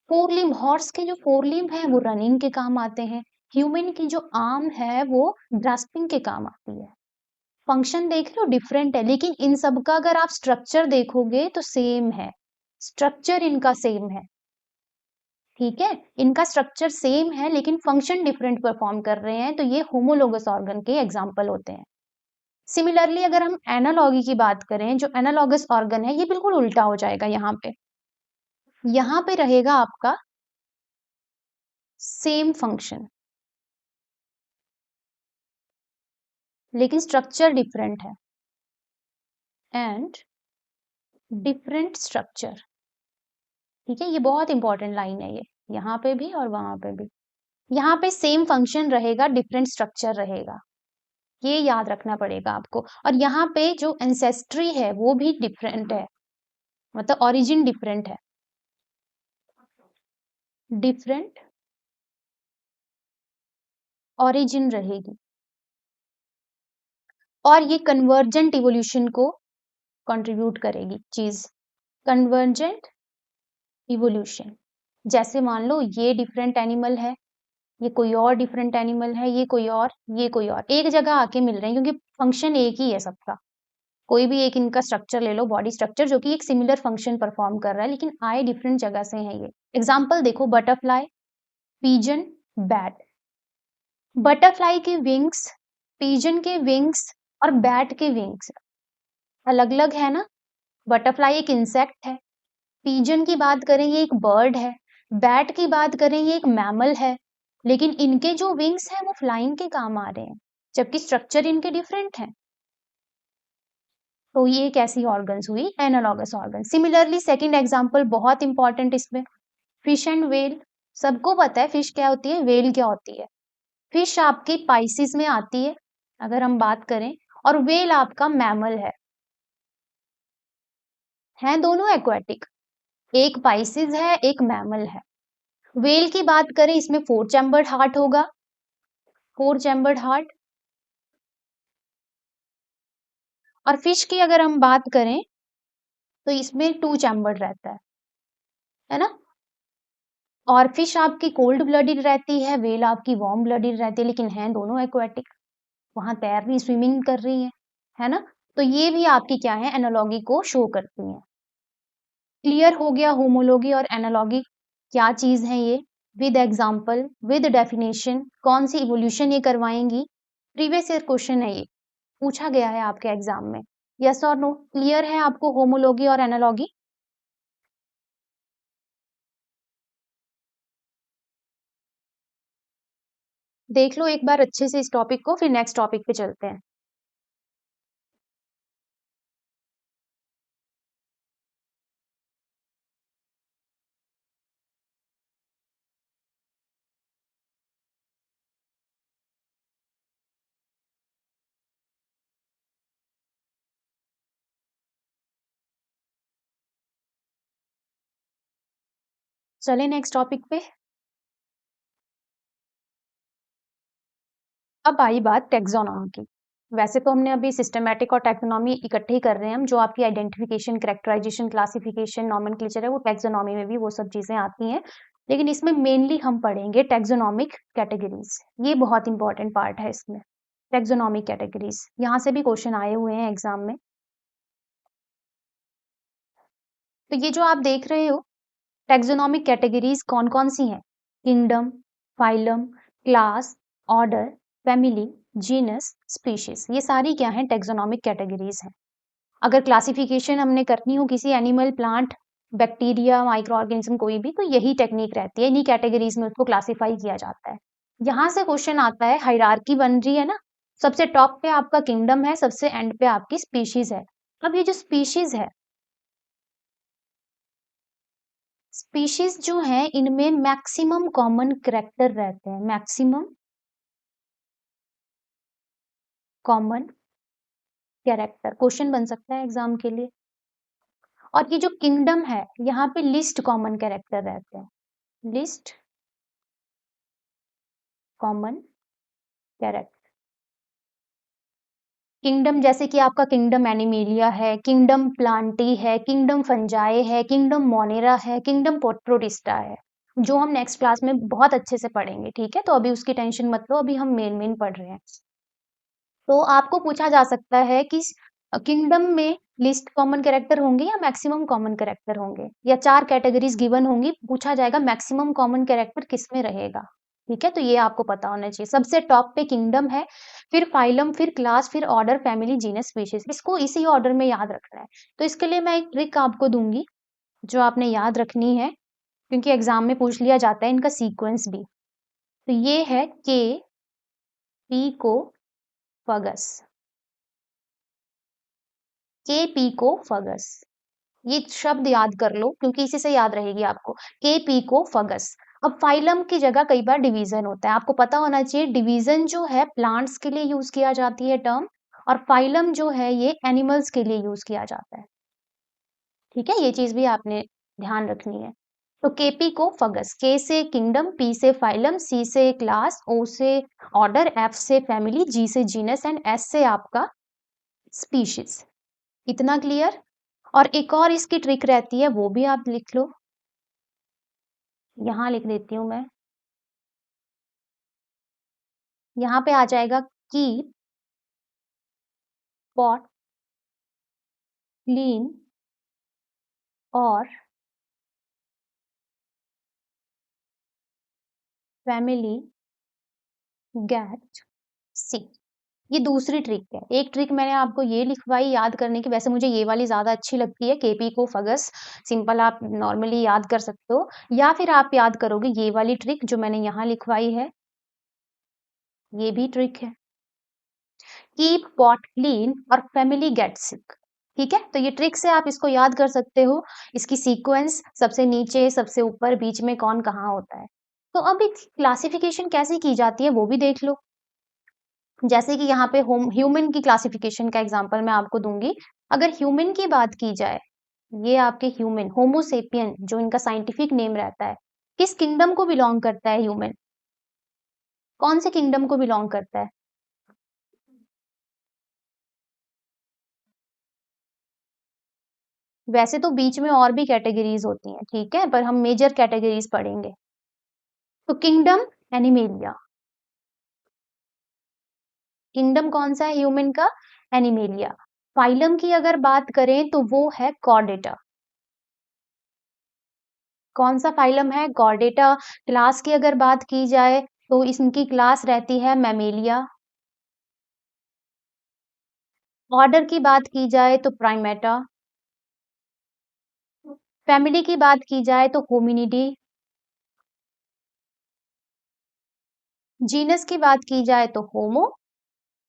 फोर लिम्ब हॉर्स के जो फोर लिम्ब हैं वो रनिंग के काम आते हैं। ह्यूमन की जो आर्म है वो ग्रास्पिंग के काम आती है। फंक्शन देख रहे हो डिफरेंट है लेकिन इन सब का अगर आप स्ट्रक्चर देखोगे तो सेम है, स्ट्रक्चर इनका सेम है। ठीक है, इनका स्ट्रक्चर सेम है लेकिन फंक्शन डिफरेंट परफॉर्म कर रहे हैं, तो ये होमोलोगस ऑर्गन के एग्जाम्पल होते हैं। सिमिलरली अगर हम एनालॉगी की बात करें, जो एनालॉगस ऑर्गन है ये बिल्कुल उल्टा हो जाएगा। यहाँ पे रहेगा आपका सेम फंक्शन लेकिन स्ट्रक्चर डिफरेंट है, एंड डिफरेंट स्ट्रक्चर। ठीक है, ये बहुत इंपॉर्टेंट लाइन है ये, यहाँ पे भी और वहां पे भी। यहाँ पे सेम फंक्शन रहेगा, डिफरेंट स्ट्रक्चर रहेगा, ये याद रखना पड़ेगा आपको। और यहाँ पे जो एंसेस्ट्री है वो भी डिफरेंट है, मतलब ओरिजिन डिफरेंट है, डिफरेंट ओरिजिन रहेगी। और ये कन्वर्जेंट इवोल्यूशन को कंट्रीब्यूट करेगी चीज, कन्वर्जेंट इवोल्यूशन। जैसे मान लो ये डिफरेंट एनिमल है, ये कोई और डिफरेंट एनिमल है, ये कोई और, ये कोई और, एक जगह आके मिल रहे हैं क्योंकि फंक्शन एक ही है सबका। कोई भी एक इनका स्ट्रक्चर ले लो, बॉडी स्ट्रक्चर जो कि एक सिमिलर फंक्शन परफॉर्म कर रहा है लेकिन आए डिफरेंट जगह से हैं ये। एग्जाम्पल देखो, बटरफ्लाई, पीजन, बैट। बटरफ्लाई के विंग्स, पीजन के विंग्स और बैट के विंग्स अलग अलग है ना। बटरफ्लाई एक इंसेक्ट है, पीजन की बात करें ये एक बर्ड है, बैट की बात करें ये एक मैमल है, लेकिन इनके जो विंग्स हैं वो फ्लाइंग के काम आ रहे हैं जबकि स्ट्रक्चर इनके डिफरेंट हैं। तो ये एक ऐसी ऑर्गन्स हुई analogous organ. Similarly second example बहुत इंपॉर्टेंट इसमें, फिश एंड व्हेल। सबको पता है फिश क्या होती है, व्हेल क्या होती है। फिश आपकी पाइसिस में आती है अगर हम बात करें, और व्हेल आपका मैमल है दोनों एक्वाटिक। एक पाइसिस है, एक मैमल है। व्हेल की बात करें, इसमें 4 चैम्बर्ड हार्ट होगा, 4 चैम्बर्ड हार्ट। और फिश की अगर हम बात करें तो इसमें 2 चैम्बर्ड रहता है ना। और फिश आपकी कोल्ड ब्लडेड रहती है, व्हेल आपकी वार्म ब्लडेड रहती है, लेकिन हैं दोनों एक्वाटिक, वहां तैर रही, स्विमिंग कर रही है ना। तो ये भी आपकी क्या है, एनालॉगी को शो करती है। क्लियर हो गया होमोलॉगी और एनालॉगी क्या चीज है ये, विद एग्जांपल, विद डेफिनेशन, कौन सी इवोल्यूशन ये करवाएंगी। प्रीवियस ईयर क्वेश्चन है ये, पूछा गया है आपके एग्जाम में। यस और नो, क्लियर है आपको होमोलॉगी और एनालॉगी? देख लो एक बार अच्छे से इस टॉपिक को, फिर नेक्स्ट टॉपिक पे चलते हैं। चले नेक्स्ट टॉपिक पे। अब आई बात टेक्सोनॉमी की। वैसे तो हमने अभी सिस्टमैटिक और टैक्सोनॉमी इकट्ठे ही कर रहे हैं हम, जो आपकी आइडेंटिफिकेशन, कैरेक्टराइजेशन, क्लासिफिकेशन, नॉमेनक्लेचर है, वो टेक्सोनॉमी में भी वो सब चीजें आती हैं। लेकिन इसमें मेनली हम पढ़ेंगे टेक्सोनॉमिक कैटेगरीज। ये बहुत इंपॉर्टेंट पार्ट है इसमें, टेक्सोनॉमिक कैटेगरीज। यहाँ से भी क्वेश्चन आए हुए हैं एग्जाम में। तो ये जो आप देख रहे हो टेक्सोनॉमिक कैटेगरीज कौन कौन सी हैं, kingdom, phylum, class, order, family, genus, species, ये सारी क्या है, टेक्सोनॉमिक कैटेगरीज हैं। अगर क्लासिफिकेशन हमने करनी हो किसी animal, plant, bacteria, micro organism कोई भी, तो यही टेक्निक रहती है, इन्हीं कैटेगरीज में उसको क्लासिफाई किया जाता है। यहाँ से क्वेश्चन आता है, हायरार्की बन रही है ना, सबसे टॉप पे आपका किंगडम है, सबसे एंड पे आपकी स्पीशीज है। अब ये जो स्पीशीज है, स्पीशीज जो है इनमें मैक्सिमम कॉमन कैरेक्टर रहते हैं, मैक्सिमम कॉमन कैरेक्टर क्वेश्चन बन सकता है एग्जाम के लिए। और ये जो किंगडम है, यहाँ पे लिस्ट कॉमन कैरेक्टर रहते हैं, लिस्ट कॉमन कैरेक्टर। किंगडम जैसे कि आपका किंगडम एनिमेलिया है, किंगडम प्लांटी है, किंगडम फंजाई है, किंगडम मोनेरा है, किंगडम प्रोटिस्टा है, जो हम नेक्स्ट क्लास में बहुत अच्छे से पढ़ेंगे। ठीक है, तो अभी उसकी टेंशन मत लो, अभी हम मेन मेन पढ़ रहे हैं। तो आपको पूछा जा सकता है कि किंगडम में लिस्ट कॉमन कैरेक्टर होंगे या मैक्सिमम कॉमन कैरेक्टर होंगे, या 4 कैटेगरीज गिवन होंगी, पूछा जाएगा मैक्सिमम कॉमन कैरेक्टर किस में रहेगा। ठीक है, तो ये आपको पता होना चाहिए। सबसे टॉप पे किंगडम है, फिर फाइलम, फिर क्लास, फिर ऑर्डर, फैमिली, जीनस, स्पीशीज। इसको इसी ऑर्डर में याद रखना है। तो इसके लिए मैं एक ट्रिक आपको दूंगी जो आपने याद रखनी है, क्योंकि एग्जाम में पूछ लिया जाता है इनका सीक्वेंस भी। तो ये है के पी को फगस, के पी को फगस, ये शब्द याद कर लो क्योंकि इसी से याद रहेगी आपको, के पी को फगस। अब फाइलम की जगह कई बार डिवीजन होता है, आपको पता होना चाहिए डिवीजन जो है प्लांट्स के लिए यूज किया जाती है टर्म, और फाइलम जो है ये एनिमल्स के लिए यूज किया जाता है। ठीक है, ये चीज भी आपने ध्यान रखनी है। तो केपी को फगस, के से किंगडम, पी से फाइलम, सी से क्लास, ओ से ऑर्डर, एफ से फैमिली, जी से जीनस एंड एस से आपका स्पीशीज। इतना क्लियर? और एक और इसकी ट्रिक रहती है, वो भी आप लिख लो, यहां लिख देती हूं मैं। यहाँ पे आ जाएगा कीप पॉट क्लीन और फैमिली गेट सिक। ये दूसरी ट्रिक है। एक ट्रिक मैंने आपको ये लिखवाई याद करने की, वैसे मुझे ये वाली ज्यादा अच्छी लगती है, केपी को फगस, सिंपल आप नॉर्मली याद कर सकते हो, या फिर आप याद करोगे ये वाली ट्रिक जो मैंने यहाँ लिखवाई है, ये भी ट्रिक है, कीप पॉट क्लीन और फैमिली गेट सिक। ठीक है, तो ये ट्रिक से आप इसको याद कर सकते हो, इसकी सीक्वेंस सबसे नीचे, सबसे ऊपर, बीच में कौन कहाँ होता है। तो अब एक क्लासिफिकेशन कैसे की जाती है वो भी देख लो। जैसे कि यहाँ पे होम ह्यूमन की क्लासिफिकेशन का एग्जांपल मैं आपको दूंगी। अगर ह्यूमन की बात की जाए, ये आपके ह्यूमन होमो सेपियन जो इनका साइंटिफिक नेम रहता है, किस किंगडम को बिलोंग करता है ह्यूमन? कौन से किंगडम को बिलोंग करता है? वैसे तो बीच में और भी कैटेगरीज होती हैं, ठीक है, पर हम मेजर कैटेगरीज पढ़ेंगे। तो किंगडम एनिमेलिया, किंगडम कौन सा है ह्यूमन का? एनिमेलिया। फाइलम की अगर बात करें तो वो है कॉर्डेटा। कौन सा फाइलम है? कॉर्डेटा। क्लास की अगर बात की जाए तो इनकी क्लास रहती है मैमेलिया। ऑर्डर की बात की जाए तो प्राइमेटा। फैमिली की बात की जाए तो होमिनिडी। जीनस की बात की जाए तो होमो।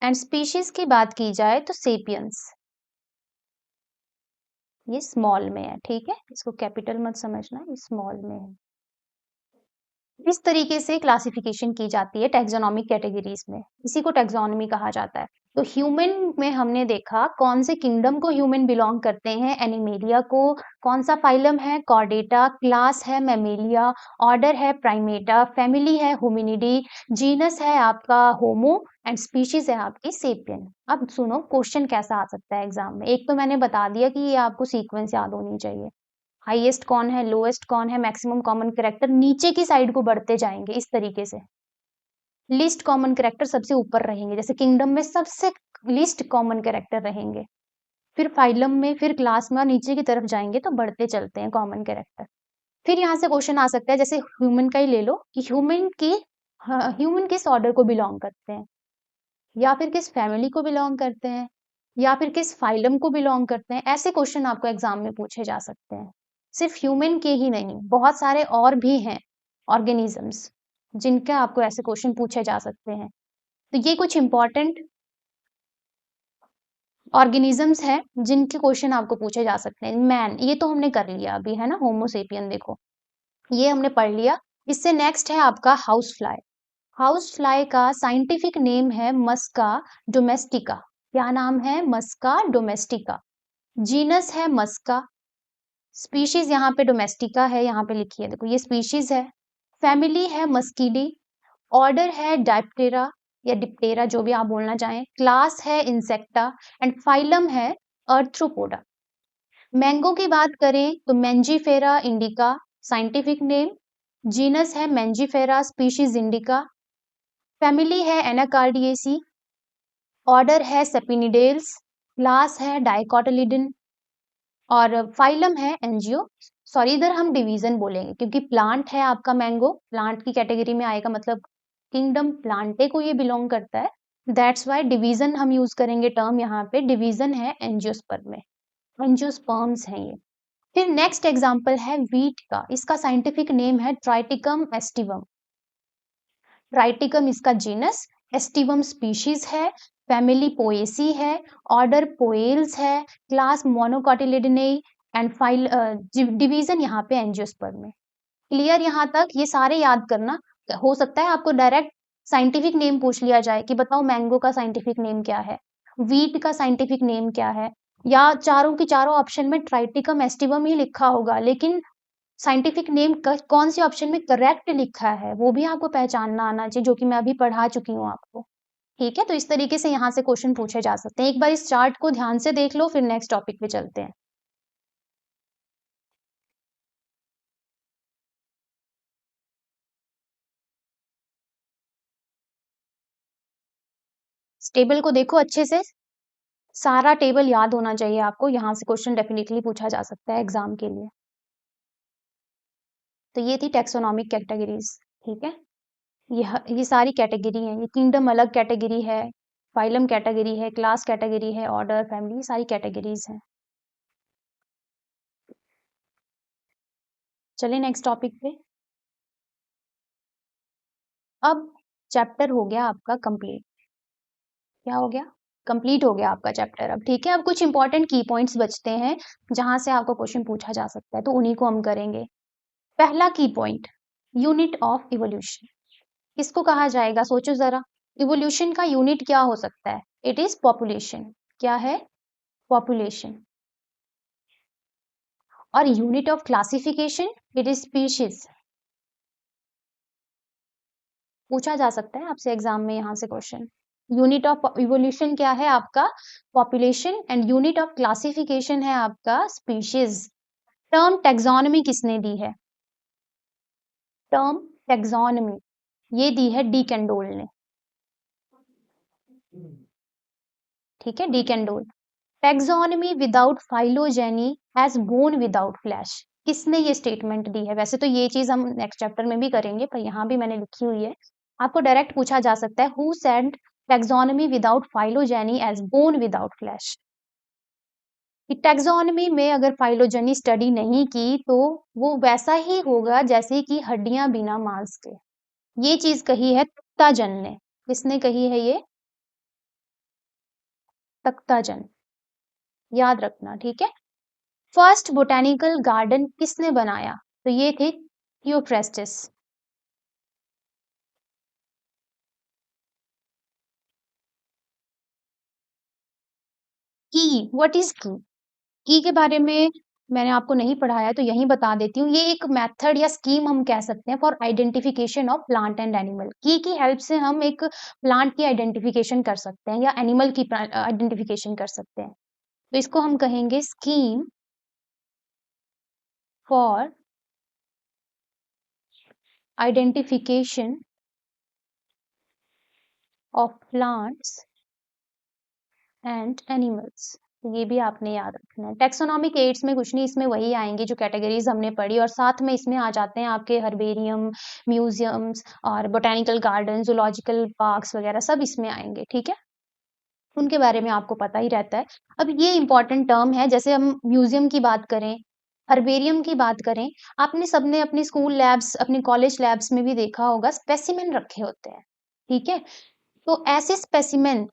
एंड स्पीशीज की बात की जाए तो सेपियंस। ये स्मॉल में है, ठीक है, इसको कैपिटल मत समझना, ये स्मॉल में है। इस तरीके से क्लासिफिकेशन की जाती है टैक्सोनॉमिक कैटेगरीज में, इसी को टैक्सोनॉमी कहा जाता है। तो ह्यूमन में हमने देखा कौन से किंगडम को ह्यूमन बिलोंग करते हैं, एनिमेलिया को। कौन सा फाइलम है? कॉर्डेटा। क्लास है मैमेलिया। ऑर्डर है प्राइमेटा। फैमिली है होमिनिडी। जीनस है आपका होमो। एंड स्पीशीज है आपकी सेपियन। अब सुनो क्वेश्चन कैसा आ सकता है एग्जाम में। एक तो मैंने बता दिया कि ये आपको सीक्वेंस याद होनी चाहिए, हाईएस्ट कौन है, लोएस्ट कौन है, मैक्सिमम कॉमन कैरेक्टर, नीचे की साइड को बढ़ते जाएंगे इस तरीके से। लीस्ट कॉमन कैरेक्टर सबसे ऊपर रहेंगे, जैसे किंगडम में सबसे लीस्ट कॉमन कैरेक्टर रहेंगे, फिर फाइलम में, फिर क्लास में, नीचे की तरफ जाएंगे तो बढ़ते चलते हैं कॉमन कैरेक्टर। फिर यहाँ से क्वेश्चन आ सकता है, जैसे ह्यूमन का ही ले लो कि ह्यूमन किस ऑर्डर को बिलोंग करते हैं, या फिर किस फैमिली को बिलोंग करते हैं, या फिर किस फाइलम को बिलोंग करते हैं। ऐसे क्वेश्चन आपको एग्जाम में पूछे जा सकते हैं। सिर्फ ह्यूमन के ही नहीं, बहुत सारे और भी हैं ऑर्गेनिजम्स जिनके आपको ऐसे क्वेश्चन पूछे जा सकते हैं। तो ये कुछ इंपॉर्टेंट ऑर्गेनिजम्स हैं जिनके क्वेश्चन आपको पूछे जा सकते हैं। मैन, ये तो हमने कर लिया अभी, है ना, होमोसेपियन देखो, ये हमने पढ़ लिया। इससे नेक्स्ट है आपका हाउस फ्लाई। हाउस फ्लाई का साइंटिफिक नेम है मस्का डोमेस्टिका। क्या नाम है? मस्का डोमेस्टिका। जीनस है मस्का। स्पीशीज यहाँ पे डोमेस्टिका है, यहाँ पे लिखी है देखो, ये स्पीशीज है। फैमिली है मस्कीडी। ऑर्डर है डायप्टेरा या डिप्टेरा, जो भी आप बोलना चाहें। क्लास है इंसेक्टा। एंड फाइलम है अर्थ्रोपोडा। मैंगो की बात करें तो Mangifera indica scientific name. Genus है मेंजीफेरा, स्पीशीज इंडिका। फैमिली है एनाकार्डियेसी। ऑर्डर है सेपिनिडेल्स। क्लास है डाइकोटिलिडन। और फाइलम है एंजियो। सॉरी, इधर हम डिवीजन बोलेंगे क्योंकि प्लांट है आपका मैंगो, प्लांट की कैटेगरी में आएगा, मतलब किंगडम प्लांटे को ये बिलोंग करता है। दैट्स वाई डिवीजन हम यूज करेंगे टर्म, यहाँ पे डिवीजन है एंजियोस्पर्म में, एंजियोस्पर्म्स हैं ये। फिर नेक्स्ट एग्जांपल है वीट का, इसका साइंटिफिक नेम है ट्राइटिकम एस्टिवम। ट्राइटिकम इसका जीनस, एस्टिवम स्पीशीज है, फैमिली पोएसी है, ऑर्डर पोएल्स है, क्लास मोनोकोटिलिडनेई। एंड फाइल डिवीजन यहाँ पे एंजियोस्पर्म में। क्लियर यहाँ तक? ये सारे याद करना। हो सकता है आपको डायरेक्ट साइंटिफिक नेम पूछ लिया जाए कि बताओ मैंगो का साइंटिफिक नेम क्या है, वीट का साइंटिफिक नेम क्या है, या चारों की चारों ऑप्शन में ट्राइटिकम एस्टिवम ही लिखा होगा, लेकिन साइंटिफिक नेम कौन से ऑप्शन में करेक्ट लिखा है वो भी आपको पहचानना आना चाहिए, जो कि मैं अभी पढ़ा चुकी हूँ आपको। ठीक है, तो इस तरीके से यहाँ से क्वेश्चन पूछे जा सकते हैं। एक बार इस चार्ट को ध्यान से देख लो, फिर नेक्स्ट टॉपिक पे चलते हैं। टेबल को देखो अच्छे से, सारा टेबल याद होना चाहिए आपको, यहाँ से क्वेश्चन डेफिनेटली पूछा जा सकता है एग्जाम के लिए। तो ये थी टैक्सोनॉमिक कैटेगरीज, ठीक है, ये सारी कैटेगरी है। ये किंगडम अलग कैटेगरी है, फाइलम कैटेगरी है, क्लास कैटेगरी है, ऑर्डर, फैमिली, सारी कैटेगरीज हैं। चलिए नेक्स्ट टॉपिक पे। अब चैप्टर हो गया आपका कंप्लीट। क्या हो गया? कंप्लीट हो गया आपका चैप्टर अब, ठीक है। अब कुछ इंपॉर्टेंट की पॉइंट्स बचते हैं जहां से आपको क्वेश्चन पूछा जा सकता है, तो उन्हीं को हम करेंगे। पहला की पॉइंट, यूनिट ऑफ इवोल्यूशन किसको कहा जाएगा, सोचो जरा। इवोल्यूशन का यूनिट क्या हो सकता है? It is population. क्या है? पॉपुलेशन। और unit of classification, it is species. पूछा जा सकता है आपसे एग्जाम में यहाँ से क्वेश्चन। यूनिट ऑफ इवोल्यूशन क्या है आपका? Population. And unit of classification है आपका स्पीशीज। टर्म टैक्सोनॉमी किसने दी है? टर्म टैक्सोनॉमी ये दी है डी कैंडोल ने, ठीक है, de Candolle. Taxonomy without phylogeny as bone without flesh, किसने ये स्टेटमेंट दी है? वैसे तो ये चीज हम नेक्स्ट चैप्टर में भी करेंगे, पर यहाँ भी मैंने लिखी हुई है। आपको डायरेक्ट पूछा जा सकता है, who said taxonomy without phylogeny as bone without flesh. Taxonomy में अगर फाइलोजेनी स्टडी नहीं की तो वो वैसा ही होगा जैसे कि हड्डियां बिना मांस के। ये चीज कही है तख्ताजन ने। किसने कही है ये? तख्ताजन, याद रखना, ठीक है। फर्स्ट बोटेनिकल गार्डन किसने बनाया? तो ये थे थियोफ्रेस्टस। की, व्हाट इज की के बारे में मैंने आपको नहीं पढ़ाया तो यही बता देती हूँ। ये एक मेथड या स्कीम हम कह सकते हैं for identification of plant and animal. की हेल्प से हम एक प्लांट की आइडेंटिफिकेशन कर सकते हैं या एनिमल की आइडेंटिफिकेशन कर सकते हैं। तो इसको हम कहेंगे scheme for identification of plants and animals. ये भी आपने याद रखना है। टेक्सोनॉमिक एड्स में कुछ नहीं, इसमें वही आएंगे जो कैटेगरीज हमने पढ़ी, और साथ में इसमें आ जाते हैं आपके हर्बेरियम, म्यूजियम्स और बोटेनिकल गार्डन, जूलॉजिकल पार्क्स वगैरह सब इसमें आएंगे, ठीक है। उनके बारे में आपको पता ही रहता है। अब ये इंपॉर्टेंट टर्म है, जैसे हम म्यूजियम की बात करें, हर्बेरियम की बात करें, आपने सबने अपनी स्कूल लैब्स, अपनी कॉलेज लैब्स में भी देखा होगा, स्पेसिमेन रखे होते हैं, ठीक है। तो ऐसे स्पेसिमेन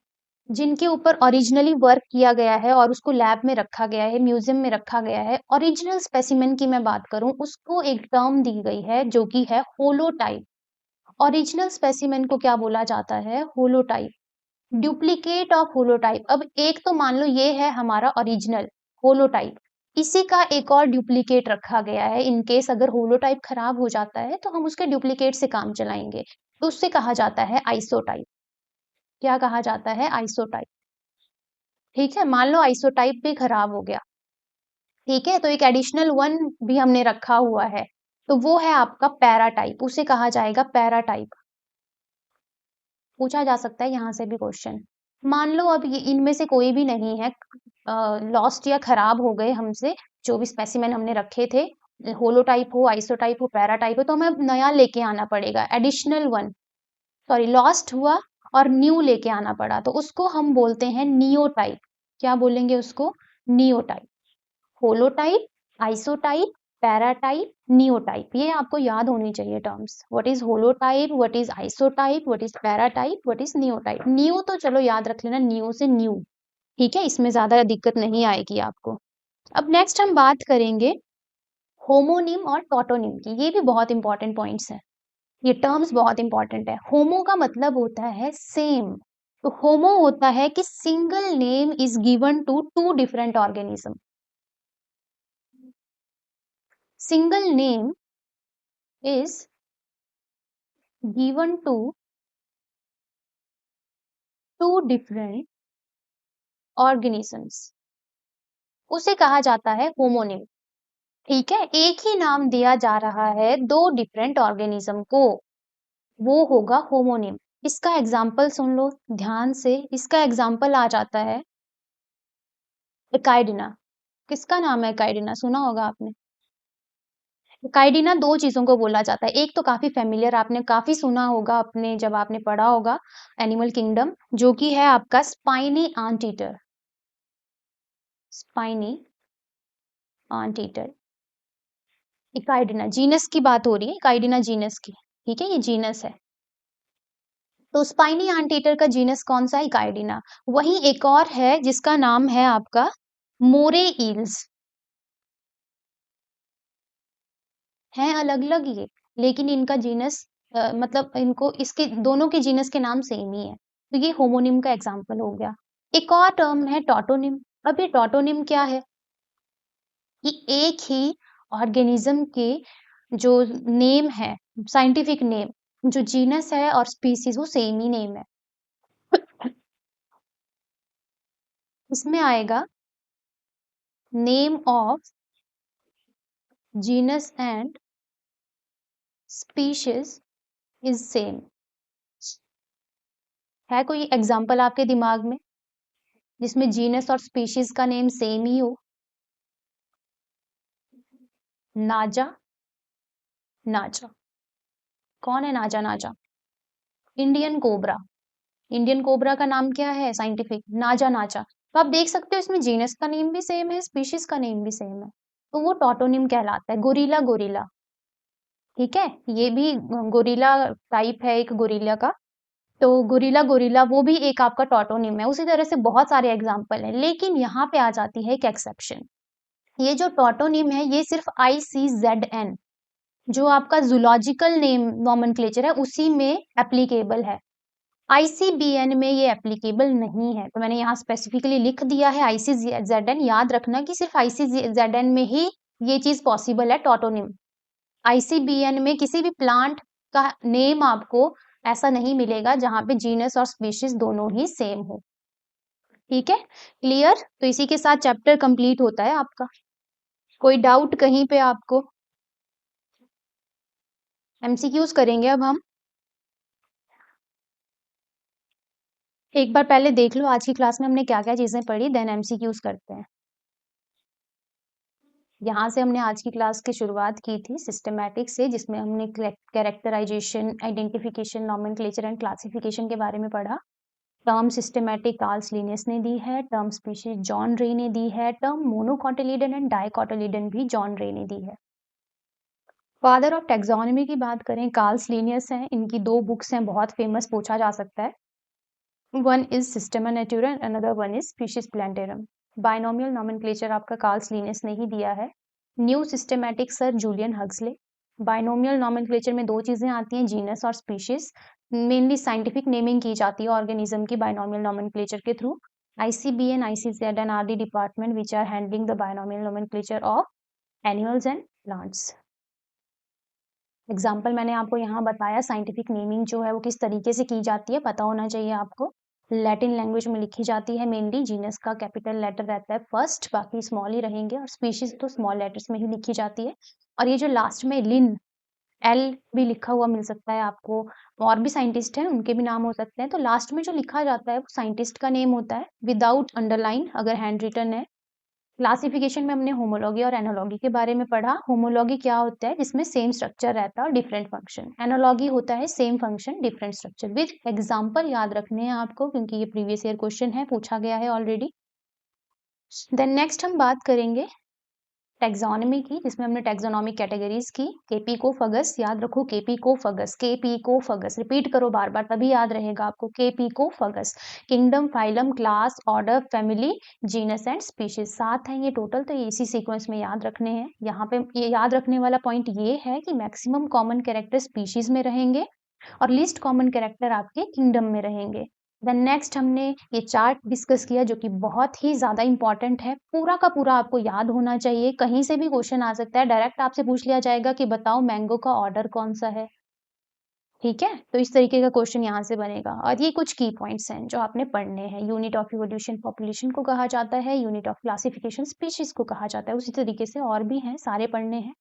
जिनके ऊपर ओरिजिनली वर्क किया गया है और उसको लैब में रखा गया है, म्यूजियम में रखा गया है, ओरिजिनल स्पेसिमेन की मैं बात करूं, उसको एक टर्म दी गई है जो कि है होलोटाइप। ओरिजिनल स्पेसिमेन को क्या बोला जाता है? होलोटाइप। डुप्लीकेट ऑफ होलोटाइप, अब एक तो मान लो ये है हमारा ओरिजिनल होलोटाइप, इसी का एक और डुप्लीकेट रखा गया है। इन केस अगर होलोटाइप खराब हो जाता है तो हम उसके डुप्लीकेट से काम चलाएंगे, तो उससे कहा जाता है आइसोटाइप। क्या कहा जाता है? आइसोटाइप, ठीक है। मान लो आइसोटाइप भी खराब हो गया, ठीक है, तो एक एडिशनल वन भी हमने रखा हुआ है, तो वो है आपका पैराटाइप, उसे कहा जाएगा पैराटाइप। पूछा जा सकता है यहाँ से भी क्वेश्चन। मान लो अब ये इनमें से कोई भी नहीं है, लॉस्ट या खराब हो गए हमसे जो भी स्पेसिमेन हमने रखे थे, होलोटाइप हो, आइसोटाइप हो, पैराटाइप हो, तो हमें अब नया लेके आना पड़ेगा, एडिशनल वन। सॉरी, लॉस्ट हुआ और न्यू लेके आना पड़ा, तो उसको हम बोलते हैं नियोटाइप। क्या बोलेंगे उसको? नियोटाइप। होलोटाइप, आइसोटाइप, पैराटाइप, नियोटाइप, ये आपको याद होनी चाहिए terms. What is holotype, what is isotype, what is paratype, what is नियोटाइप। Neo तो चलो याद रख लेना, नियो से न्यू, ठीक है, इसमें ज्यादा दिक्कत नहीं आएगी आपको। अब नेक्स्ट हम बात करेंगे होमोनिम और टॉटोनिम की। ये भी बहुत इंपॉर्टेंट पॉइंट्स हैं, ये टर्म्स बहुत इंपॉर्टेंट है। होमो का मतलब होता है सेम, तो होमो होता है कि single name is given to two different organism. Single name is given to two different organisms, उसे कहा जाता है होमोनिम, ठीक है। एक ही नाम दिया जा रहा है दो डिफरेंट ऑर्गेनिज्म को, वो होगा होमोनिम। इसका एग्जाम्पल सुन लो ध्यान से, इसका एग्जाम्पल आ जाता है एकाइडिना। किसका नाम है एकाइडिना? सुना होगा आपने। एकाइडिना दो चीजों को बोला जाता है, एक तो काफी फेमिलियर, आपने काफी सुना होगा अपने जब आपने पढ़ा होगा एनिमल किंगडम, जो कि है आपका spiny anteater. Spiny anteater, echidna genus की बात हो रही है, इकाइडिना जीनस की, ठीक है, ये जीनस है। तो स्पाइनी एंटीटर का जीनस कौन सा है? इकाइडिना। वहीं एक और है जिसका नाम है आपका मोरे ईल्स। हैं अलग-अलग ये, लेकिन इनका जीनस मतलब इनको इसके दोनों के जीनस के नाम सेम ही है। तो ये होमोनिम का एग्जांपल हो गया। एक और टर्म है टॉटोनिम। अब ये टॉटोनिम क्या है? कि एक ही ऑर्गेनिज्म के जो नेम है, साइंटिफिक नेम, जो जीनस है और स्पीशीज वो सेम ही नेम है। इसमें आएगा name of genus and species is same. है कोई एग्जांपल आपके दिमाग में जिसमें जीनस और स्पीशीज का नेम सेम ही हो? नाजा। नाजा कौन है? नाजा नाजा इंडियन कोबरा। इंडियन कोबरा का नाम क्या है साइंटिफिक? नाजा नाजा। तो आप देख सकते हो इसमें जीनस का नेम भी सेम है, स्पीशीज का नेम भी सेम है, तो वो टॉटोनिम कहलाता है। गोरिल्ला गोरिल्ला, ठीक है, ये भी गोरिल्ला टाइप है एक गोरिल्ला का। तो गोरिल्ला गोरिल्ला वो भी एक आपका टॉटोनिम है। उसी तरह से बहुत सारे एग्जाम्पल हैं, लेकिन यहाँ पे आ जाती है एक एक्सेप्शन। ये जो टॉटोनिम है ये सिर्फ ICZN जो आपका जूलॉजिकल नेम नॉमेनक्लेचर है उसी में एप्लीकेबल है। ICBN में ये एप्लीकेबल नहीं है। तो मैंने यहाँ स्पेसिफिकली लिख दिया है ICZN। याद रखना कि सिर्फ ICZN में ही ये चीज पॉसिबल है टॉटोनिम। ICBN में किसी भी प्लांट का नेम आपको ऐसा नहीं मिलेगा जहां पे जीनस और स्पीशीज दोनों ही सेम हो। ठीक है, क्लियर? तो इसी के साथ चैप्टर कंप्लीट होता है आपका। कोई डाउट कहीं पे आपको? MCQs करेंगे अब हम। एक बार पहले देख लो आज की क्लास में हमने क्या क्या चीजें पढ़ी, देन MCQs करते हैं। यहाँ से हमने आज की क्लास की शुरुआत की थी सिस्टमैटिक से, जिसमें हमने characterisation, identification, nomenclature and classification के बारे में पढ़ा। टर्म सिस्टमैटिक कार्ल्स लिनियस ने दी है, टर्म स्पीशीज जॉन रे ने दी है, टर्म मोनोकॉटिलिडन एंड डाइकॉटिलिडन भी जॉन रे ने दी है। फादर ऑफ टैक्सोनॉमी की बात करें कार्ल्स लिनियस हैं। इनकी 2 बुक्स हैं, बहुत फेमस, पूछा जा सकता है। One is Systema Naturae and another one is species Plantarum. Binomial nomenclature आपका कार्ल्स लिनियस ने ही दिया है। New systematic sir Julian Huxley. Binomial nomenclature में 2 चीजें आती हैं, जीनस और स्पीशीज। मेनली साइंटिफिक नेमिंग की जाती है ऑर्गेनिज्म की बायनोमियल नॉमेनक्लेचर के through. ICBN, ICZN are the department which are handling the binomial nomenclature of animals and plants. Example मैंने आपको यहाँ बताया, साइंटिफिक नेमिंग जो है वो किस तरीके से की जाती है पता होना चाहिए आपको। लैटिन लैंग्वेज में लिखी जाती है मेनली, जीनस का कैपिटल लेटर रहता है फर्स्ट, बाकी स्मॉल ही रहेंगे, और स्पीशीज तो स्मॉल लेटर्स में ही लिखी जाती है। और ये जो लास्ट में लिन L भी लिखा हुआ मिल सकता है आपको, और भी साइंटिस्ट हैं उनके भी नाम हो सकते हैं, तो लास्ट में जो लिखा जाता है वो साइंटिस्ट का नेम होता है विदाउट अंडरलाइन अगर हैंड रिटन है। क्लासिफिकेशन में हमने होमोलॉगी और एनोलॉगी के बारे में पढ़ा। होमोलॉगी क्या होता है? जिसमें सेम स्ट्रक्चर रहता है और डिफरेंट फंक्शन। एनोलॉगी होता है same function different structure. With example याद रखने हैं आपको, क्योंकि ये प्रीवियस ईयर क्वेश्चन है, पूछा गया है ऑलरेडी। देन नेक्स्ट हम बात करेंगे टैक्सोनॉमी की, जिसमें हमने टैक्सोनॉमिक कैटेगरीज की। केपिकोफगस, याद रखो केपिकोफगस, केपिकोफगस रिपीट करो बार बार तभी याद रहेगा आपको। केपिकोफगस, kingdom, phylum, class, order, family, genus and species. 7 हैं ये टोटल, तो ये इसी सीक्वेंस में याद रखने हैं। यहाँ पे ये याद रखने वाला पॉइंट ये है कि मैक्सिमम कॉमन कैरेक्टर स्पीशीज में रहेंगे और लीस्ट कॉमन कैरेक्टर आपके किंगडम में रहेंगे। देन नेक्स्ट हमने ये चार्ट डिस्कस किया जो कि बहुत ही ज्यादा इंपॉर्टेंट है, पूरा का पूरा आपको याद होना चाहिए। कहीं से भी क्वेश्चन आ सकता है, डायरेक्ट आपसे पूछ लिया जाएगा कि बताओ मैंगो का ऑर्डर कौन सा है। ठीक है, तो इस तरीके का क्वेश्चन यहाँ से बनेगा। और ये कुछ की पॉइंट्स हैं जो आपने पढ़ने हैं। यूनिट ऑफ इवोल्यूशन पॉपुलेशन को कहा जाता है, यूनिट ऑफ क्लासिफिकेशन स्पीशीज को कहा जाता है, उसी तरीके से और भी हैं, सारे पढ़ने हैं।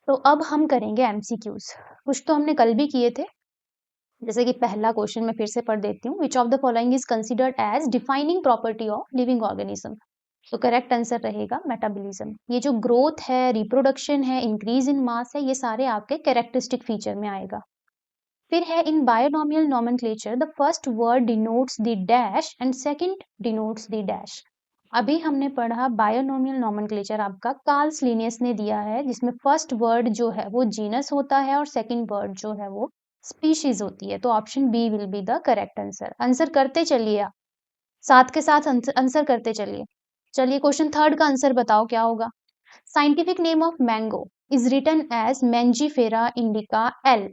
तो अब हम करेंगे MCQs। कुछ तो हमने कल भी किए थे, जैसे कि पहला क्वेश्चन मैं फिर से पढ़ देती हूँ। Which of the following is considered as defining property of living organism? तो करेक्ट आंसर रहेगा मेटाबॉलिज्म। ये जो ग्रोथ है, रिप्रोडक्शन है, इंक्रीज इन मास है, ये सारे आपके कैरेक्टरिस्टिक फीचर में आएगा। फिर है in binomial nomenclature the first word denotes the dash and second denotes the dash. अभी हमने पढ़ा बायोनोमियल नोमेनक्लेचर आपका कार्ल्स लिनियस ने दिया है, जिसमें फर्स्ट वर्ड जो है वो जीनस होता है और सेकंड वर्ड जो है वो स्पीशीज होती है, तो option B will be the correct answer. Answer करते चलिए आप, साथ के साथ आंसर करते चलिए। चलिए क्वेश्चन थर्ड का आंसर बताओ क्या होगा। Scientific name of mango is written as Mangifera indica L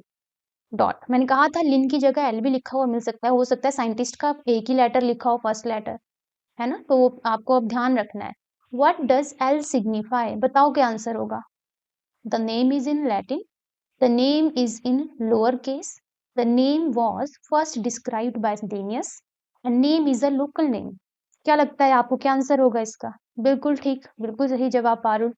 dot. मैंने कहा था लिन की जगह एल भी लिखा हुआ मिल सकता है, हो सकता है साइंटिस्ट का एक ही लेटर लिखा हो, फर्स्ट लेटर, है ना, तो आपको अब ध्यान रखना है। व्हाट डज एल सिग्निफाई, बताओ क्या आंसर होगा। The name is in Latin, the name is in lower case, the name was first described bye Linnaeus, and name is a local name. क्या लगता है आपको क्या आंसर होगा इसका। बिल्कुल ठीक, बिल्कुल सही जवाब Parul.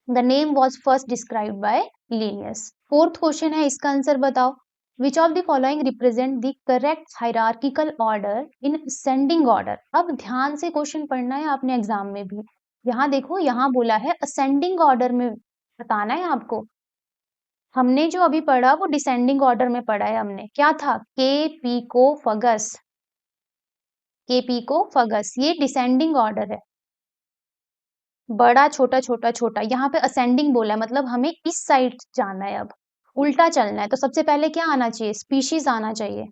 The name was first described bye Linnaeus. Fourth question है, इसका आंसर बताओ। विच of the following represent the correct hierarchical order in ascending order. अब ध्यान से क्वेश्चन पढ़ना है आपने एग्जाम में भी। यहाँ देखो, यहाँ बोला है असेंडिंग ऑर्डर में बताना है आपको। हमने जो अभी पढ़ा वो डिसेंडिंग ऑर्डर में पढ़ा है हमने। क्या था, के पीको फगस, के पीको फगस, ये डिसेंडिंग ऑर्डर है। बड़ा छोटा छोटा छोटा, यहाँ पे असेंडिंग बोला है, मतलब हमें इस साइड जाना है, अब उल्टा चलना है। तो सबसे पहले क्या आना चाहिए, स्पीशीज आना चाहिए।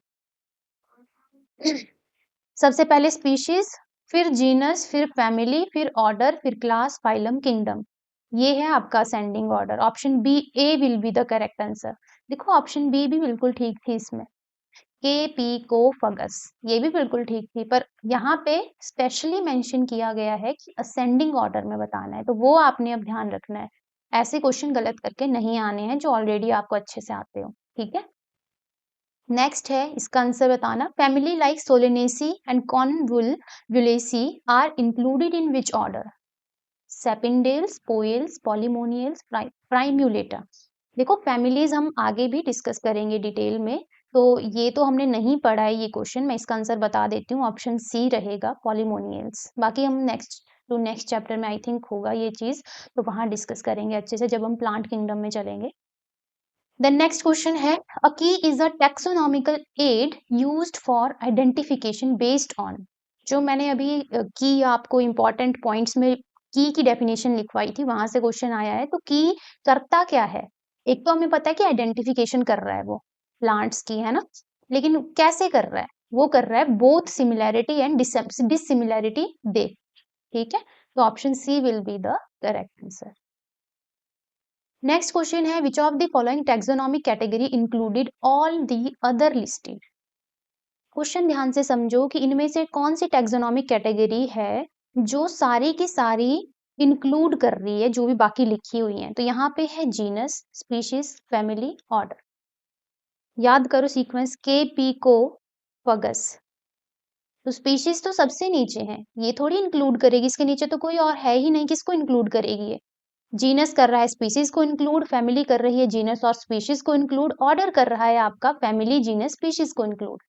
सबसे पहले स्पीशीज, फिर जीनस, फिर फैमिली, फिर ऑर्डर, फिर क्लास, फाइलम, किंगडम। ये है आपका ascending order. Option B A will be the correct answer. देखो ऑप्शन बी भी बिल्कुल ठीक थी इसमें, के पी को फगस, ये भी बिल्कुल ठीक थी, पर यहाँ पे स्पेशली मेंशन किया गया है कि असेंडिंग ऑर्डर में बताना है, तो वो आपने अब ध्यान रखना है। ऐसे क्वेश्चन गलत करके नहीं आने हैं जो ऑलरेडी आपको अच्छे से आते हो, ठीक है। नेक्स्ट है, इसका आंसर बताना। Family like Solanaceae and Convolvulaceae are included in which order. Sapindales, Poales, Polemoniales, Primulales. देखो फैमिलीज हम आगे भी डिस्कस करेंगे डिटेल में, तो ये तो हमने नहीं पढ़ा है ये क्वेश्चन, मैं इसका आंसर बता देती हूँ, ऑप्शन सी रहेगा पॉलीमोनियल्स। बाकी हम नेक्स्ट चैप्टर में आई थिंक होगा ये चीज, तो वहां डिस्कस करेंगे अच्छे से जब हम प्लांट किंगडम में चलेंगे। देन नेक्स्ट क्वेश्चन है, अ की is a taxonomical add used for identification based on. जो मैंने अभी की आपको इंपॉर्टेंट पॉइंट्स में की डेफिनेशन लिखवाई थी, वहां से क्वेश्चन आया है। तो की करता क्या है, एक तो हमें पता है कि आइडेंटिफिकेशन कर रहा है वो प्लांट्स की, है ना, लेकिन कैसे कर रहा है, वो कर रहा है both similarity and dissimilarity they, ठीक है। तो option C will be the correct answer. Next question is, which of the following taxonomic category included all the other listed. Question ध्यान से समझो कि इनमें से कौन सी टैक्सोनॉमिक कैटेगरी है जो सारी की सारी इंक्लूड कर रही है जो भी बाकी लिखी हुई है। तो यहाँ पे है जीनस, स्पीशीज, फैमिली, ऑर्डर। याद करो सीक्वेंस, के पी को फगस। तो स्पीशीज तो सबसे नीचे है, ये थोड़ी इंक्लूड करेगी, इसके नीचे तो कोई और है ही नहीं, किसको इंक्लूड करेगी ये। जीनस कर रहा है स्पीशीज को इंक्लूड, फैमिली कर रही है जीनस और स्पीशीज को इंक्लूड, ऑर्डर कर रहा है आपका फैमिली, जीनस, स्पीशीज को इंक्लूड,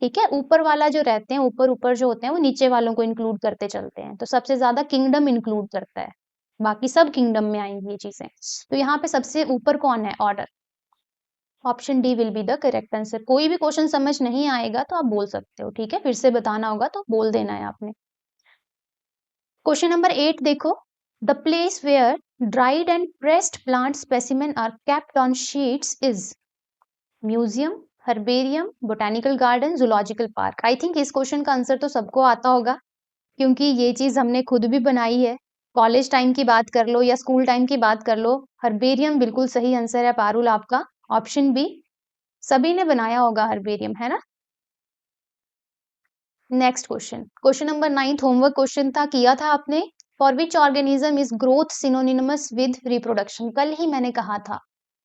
ठीक है। ऊपर वाला जो रहते हैं, ऊपर ऊपर जो होते हैं वो नीचे वालों को इंक्लूड करते चलते हैं, तो सबसे ज्यादा किंगडम इंक्लूड करता है, बाकी सब किंगडम में आएंगी ये चीजें। तो यहाँ पे सबसे ऊपर कौन है, order. Option D will be the correct answer. कोई भी क्वेश्चन समझ नहीं आएगा तो आप बोल सकते हो, ठीक है, फिर से बताना होगा तो बोल देना है आपने। क्वेश्चन नंबर 8 देखो, the place where dried and pressed plant specimen are kept on sheets is museum, herbarium, botanical garden, zoological park. I think इस क्वेश्चन का आंसर तो सबको आता होगा, क्योंकि ये चीज हमने खुद भी बनाई है। कॉलेज टाइम की बात कर लो या स्कूल टाइम की बात कर लो, हर्बेरियम बिल्कुल सही आंसर है पारुल आपका, ऑप्शन बी। सभी ने बनाया होगा हर्बेरियम, है ना। Next question, question number 9 homework question था, किया था आपने। For which organism is growth synonymous with reproduction. कल ही मैंने कहा था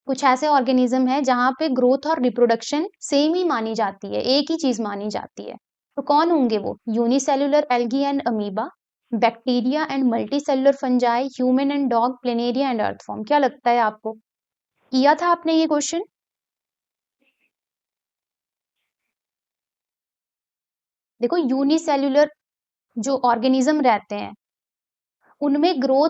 कुछ ऐसे ऑर्गेनिज्म है जहां पे ग्रोथ और रिप्रोडक्शन सेम ही मानी जाती है, एक ही चीज मानी जाती है। तो कौन होंगे वो, unicellular algae and amoeba, bacteria and multicellular fungi, human and dog, planaria and अर्थफॉर्म। क्या लगता है आपको, किया था आपने ये क्वेश्चन। देखो यूनिसेल्युलर जो ऑर्गेनिज्म रहते हैं उनमें ग्रोथ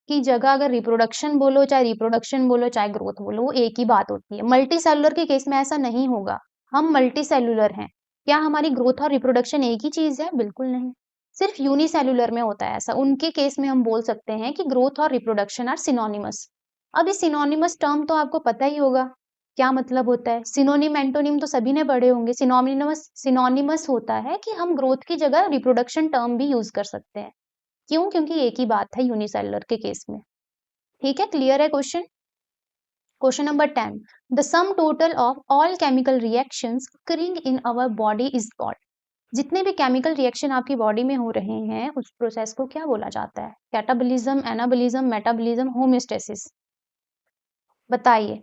की जगह अगर रिप्रोडक्शन बोलो, चाहे रिप्रोडक्शन बोलो, चाहे ग्रोथ बोलो, वो एक ही बात होती है। मल्टी सेलुलर के केस में ऐसा नहीं होगा, हम मल्टी सेलुलर हैं, क्या हमारी ग्रोथ और रिप्रोडक्शन एक ही चीज है, बिल्कुल नहीं। सिर्फ यूनिसेलुलर में होता है ऐसा, उनके केस में हम बोल सकते हैं कि ग्रोथ और रिप्रोडक्शन आर सिनोनिमस। अब इस सिनोनिमस टर्म तो आपको पता ही होगा क्या मतलब होता है? सिनोनिम, एंटोनिम तो सभी ने पढ़े होंगे। सिनोनिमस होता है कि हम ग्रोथ की जगह रिप्रोडक्शन टर्म भी यूज़ कर सकते हैं। क्यों? क्योंकि एक ही बात है यूनिसेलुलर के केस में। ठीक है, क्लियर है question? Question number 10, the sum total of all chemical reactions occurring in our body is called. जितने भी केमिकल रिएक्शन आपकी बॉडी में हो रहे हैं, उस प्रोसेस को क्या बोला जाता है? Catabolism, anabolism, metabolism, homeostasis. बताइए।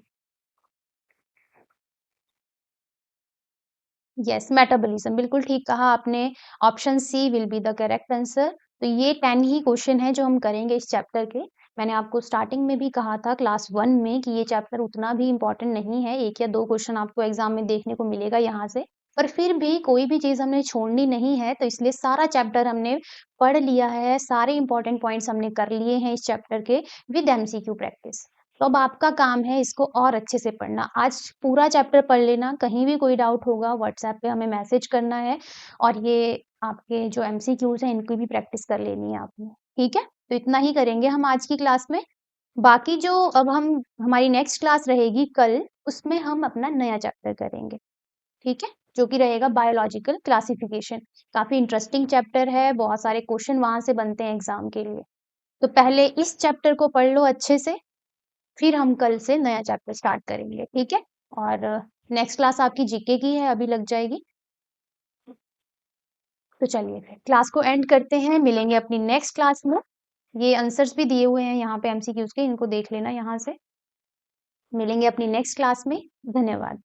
यस, मेटाबॉलिज्म, बिल्कुल ठीक कहा आपने। Option C will be the correct answer. तो ये 10 ही क्वेश्चन है जो हम करेंगे इस चैप्टर के। मैंने आपको स्टार्टिंग में भी कहा था क्लास 1 में कि ये चैप्टर उतना भी इम्पोर्टेंट नहीं है, 1 या 2 क्वेश्चन आपको एग्जाम में देखने को मिलेगा यहाँ से। पर फिर भी कोई भी चीज़ हमने छोड़नी नहीं है, तो इसलिए सारा चैप्टर हमने पढ़ लिया है, सारे इंपॉर्टेंट पॉइंट्स हमने कर लिए हैं इस चैप्टर के विद एमसीक्यू प्रैक्टिस। तो अब आपका काम है इसको और अच्छे से पढ़ना। आज पूरा चैप्टर पढ़ लेना, कहीं भी कोई डाउट होगा व्हाट्सएप पे हमें मैसेज करना है और ये आपके जो एमसीक्यूज़ हैं इनकी भी प्रैक्टिस कर लेनी है आपने, ठीक है? तो इतना ही करेंगे हम आज की क्लास में। बाकी जो अब हम हमारी नेक्स्ट क्लास रहेगी कल, उसमें हम अपना नया चैप्टर करेंगे, ठीक है? जो कि रहेगा बायोलॉजिकल क्लासिफिकेशन। काफ़ी इंटरेस्टिंग चैप्टर है, बहुत सारे क्वेश्चन वहाँ से बनते हैं एग्ज़ाम के लिए। तो पहले इस चैप्टर को पढ़ लो अच्छे से, फिर हम कल से नया चैप्टर स्टार्ट करेंगे, ठीक है? और नेक्स्ट क्लास आपकी जीके की है, अभी लग जाएगी। तो चलिए फिर क्लास को एंड करते हैं, मिलेंगे अपनी नेक्स्ट क्लास में। ये आंसर्स भी दिए हुए हैं यहाँ पे एमसीक्यूज़ के, इनको देख लेना यहाँ से। मिलेंगे अपनी नेक्स्ट क्लास में, धन्यवाद।